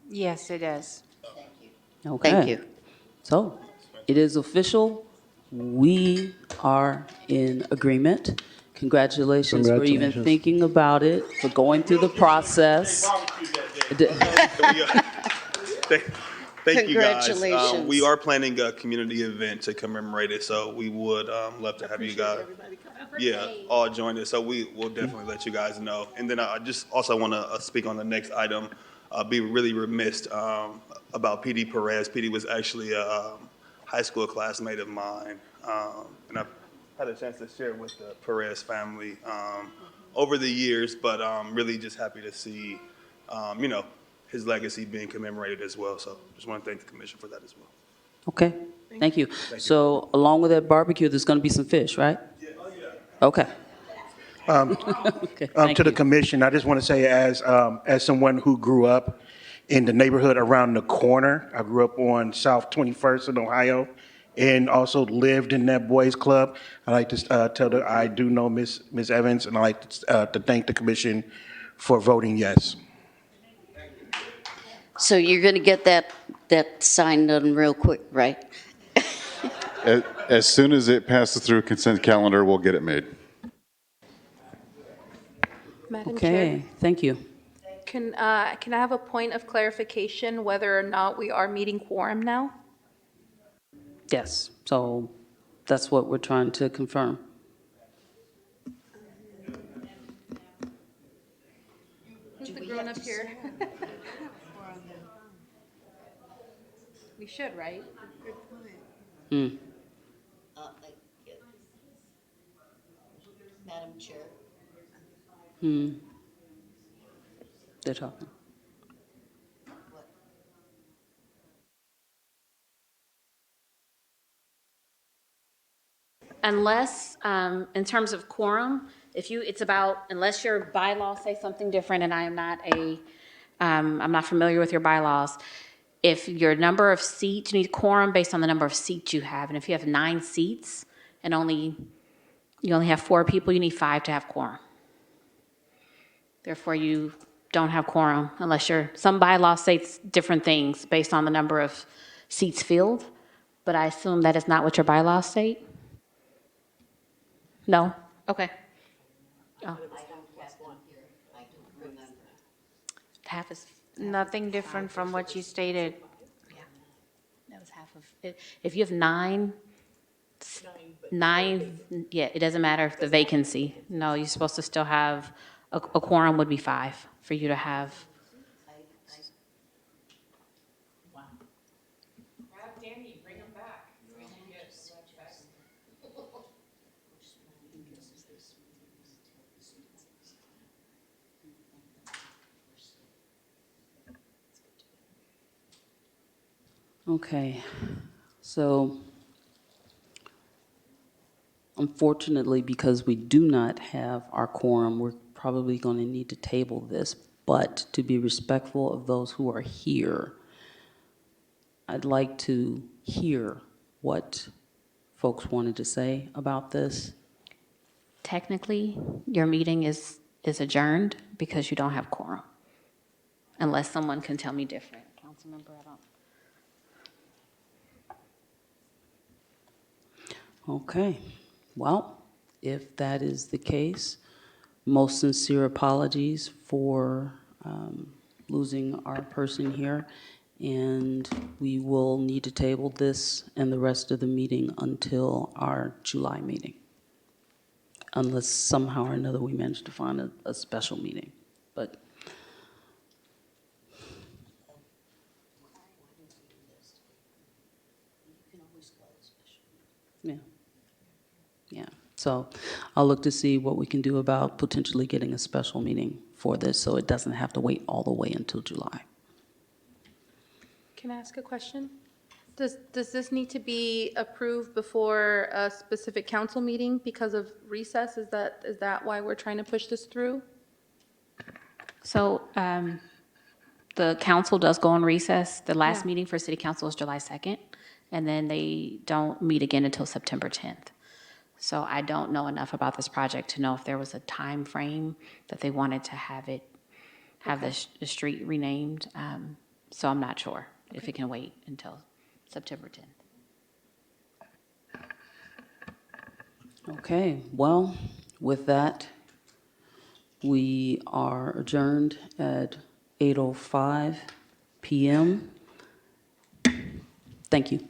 Yes, it is. Okay. Thank you. So it is official. We are in agreement. Congratulations for even Congratulations. thinking about it, for going through the process. Thank you, guys. Congratulations. We are planning a community event to commemorate it, so we would love to have you guys, all join us. So we will definitely let you guys know. And then I just also want to speak on the next item. Be really remiss about PD Perez. PD was actually a high school classmate of mine, and I've had a chance to share with the Perez family over the years. But really just happy to see, his legacy being commemorated as well. So just want to thank the commission for that as well. Okay, thank you. So along with that barbecue, there's going to be some fish, right? Okay. Okay, thank To the you. commission, I just want to say as someone who grew up in the neighborhood around the corner, I grew up on South 21st in Ohio and also lived in that boys club. I like to tell that I do know Ms. Evans, and I like to thank the commission for voting yes. So you're going to get that sign done real quick, right? As soon as it passes through consent calendar, we'll get it made. Madam Chair, Okay, thank you. can I have a point of clarification whether or not we are meeting quorum now? Yes, so that's what we're trying to confirm. Who's the grown-up here? We should, right? Hmm. Madam Chair. Hmm. They're talking. Unless, in terms of quorum, it's about, unless your bylaws say something different, and I am not I'm not familiar with your bylaws. If your number of seats, you need quorum based on the number of seats you have, and if you have 9 seats and you only have 4 people, you need 5 to have quorum. Therefore, you don't have quorum unless some bylaws say different things based on the number of seats filled, but I assume that is not what your bylaws state? No? Okay. Oh. Half is, Nothing different from what you stated. that was half of it. If you have 9, yeah, it doesn't matter if the vacancy. No, you're supposed to still have, a quorum would be 5 for you to have. Okay, so unfortunately, because we do not have our quorum, we're probably going to need to table this. But to be respectful of those who are here, I'd like to hear what folks wanted to say about this. Technically, your meeting is adjourned because you don't have quorum. unless someone can tell me different. Councilmember, I don't. Okay, well, if that is the case, most sincere apologies for losing our person here, and we will need to table this and the rest of the meeting until our July meeting, unless somehow or another we manage to find a special meeting, but. Yeah. Yeah, so I'll look to see what we can do about potentially getting a special meeting for this, so it doesn't have to wait all the way until July. Can I ask a question? Does this need to be approved before a specific council meeting because of recess? Is that why we're trying to push this through? So the council does go on recess. The last Yeah. meeting for city council is July 2nd, and then they don't meet again until September 10th. So I don't know enough about this project to know if there was a time frame that they wanted to have the street renamed. So I'm not sure if it can wait until September 10th. Okay, well, with that, we are adjourned at 8:05 p.m. Thank you.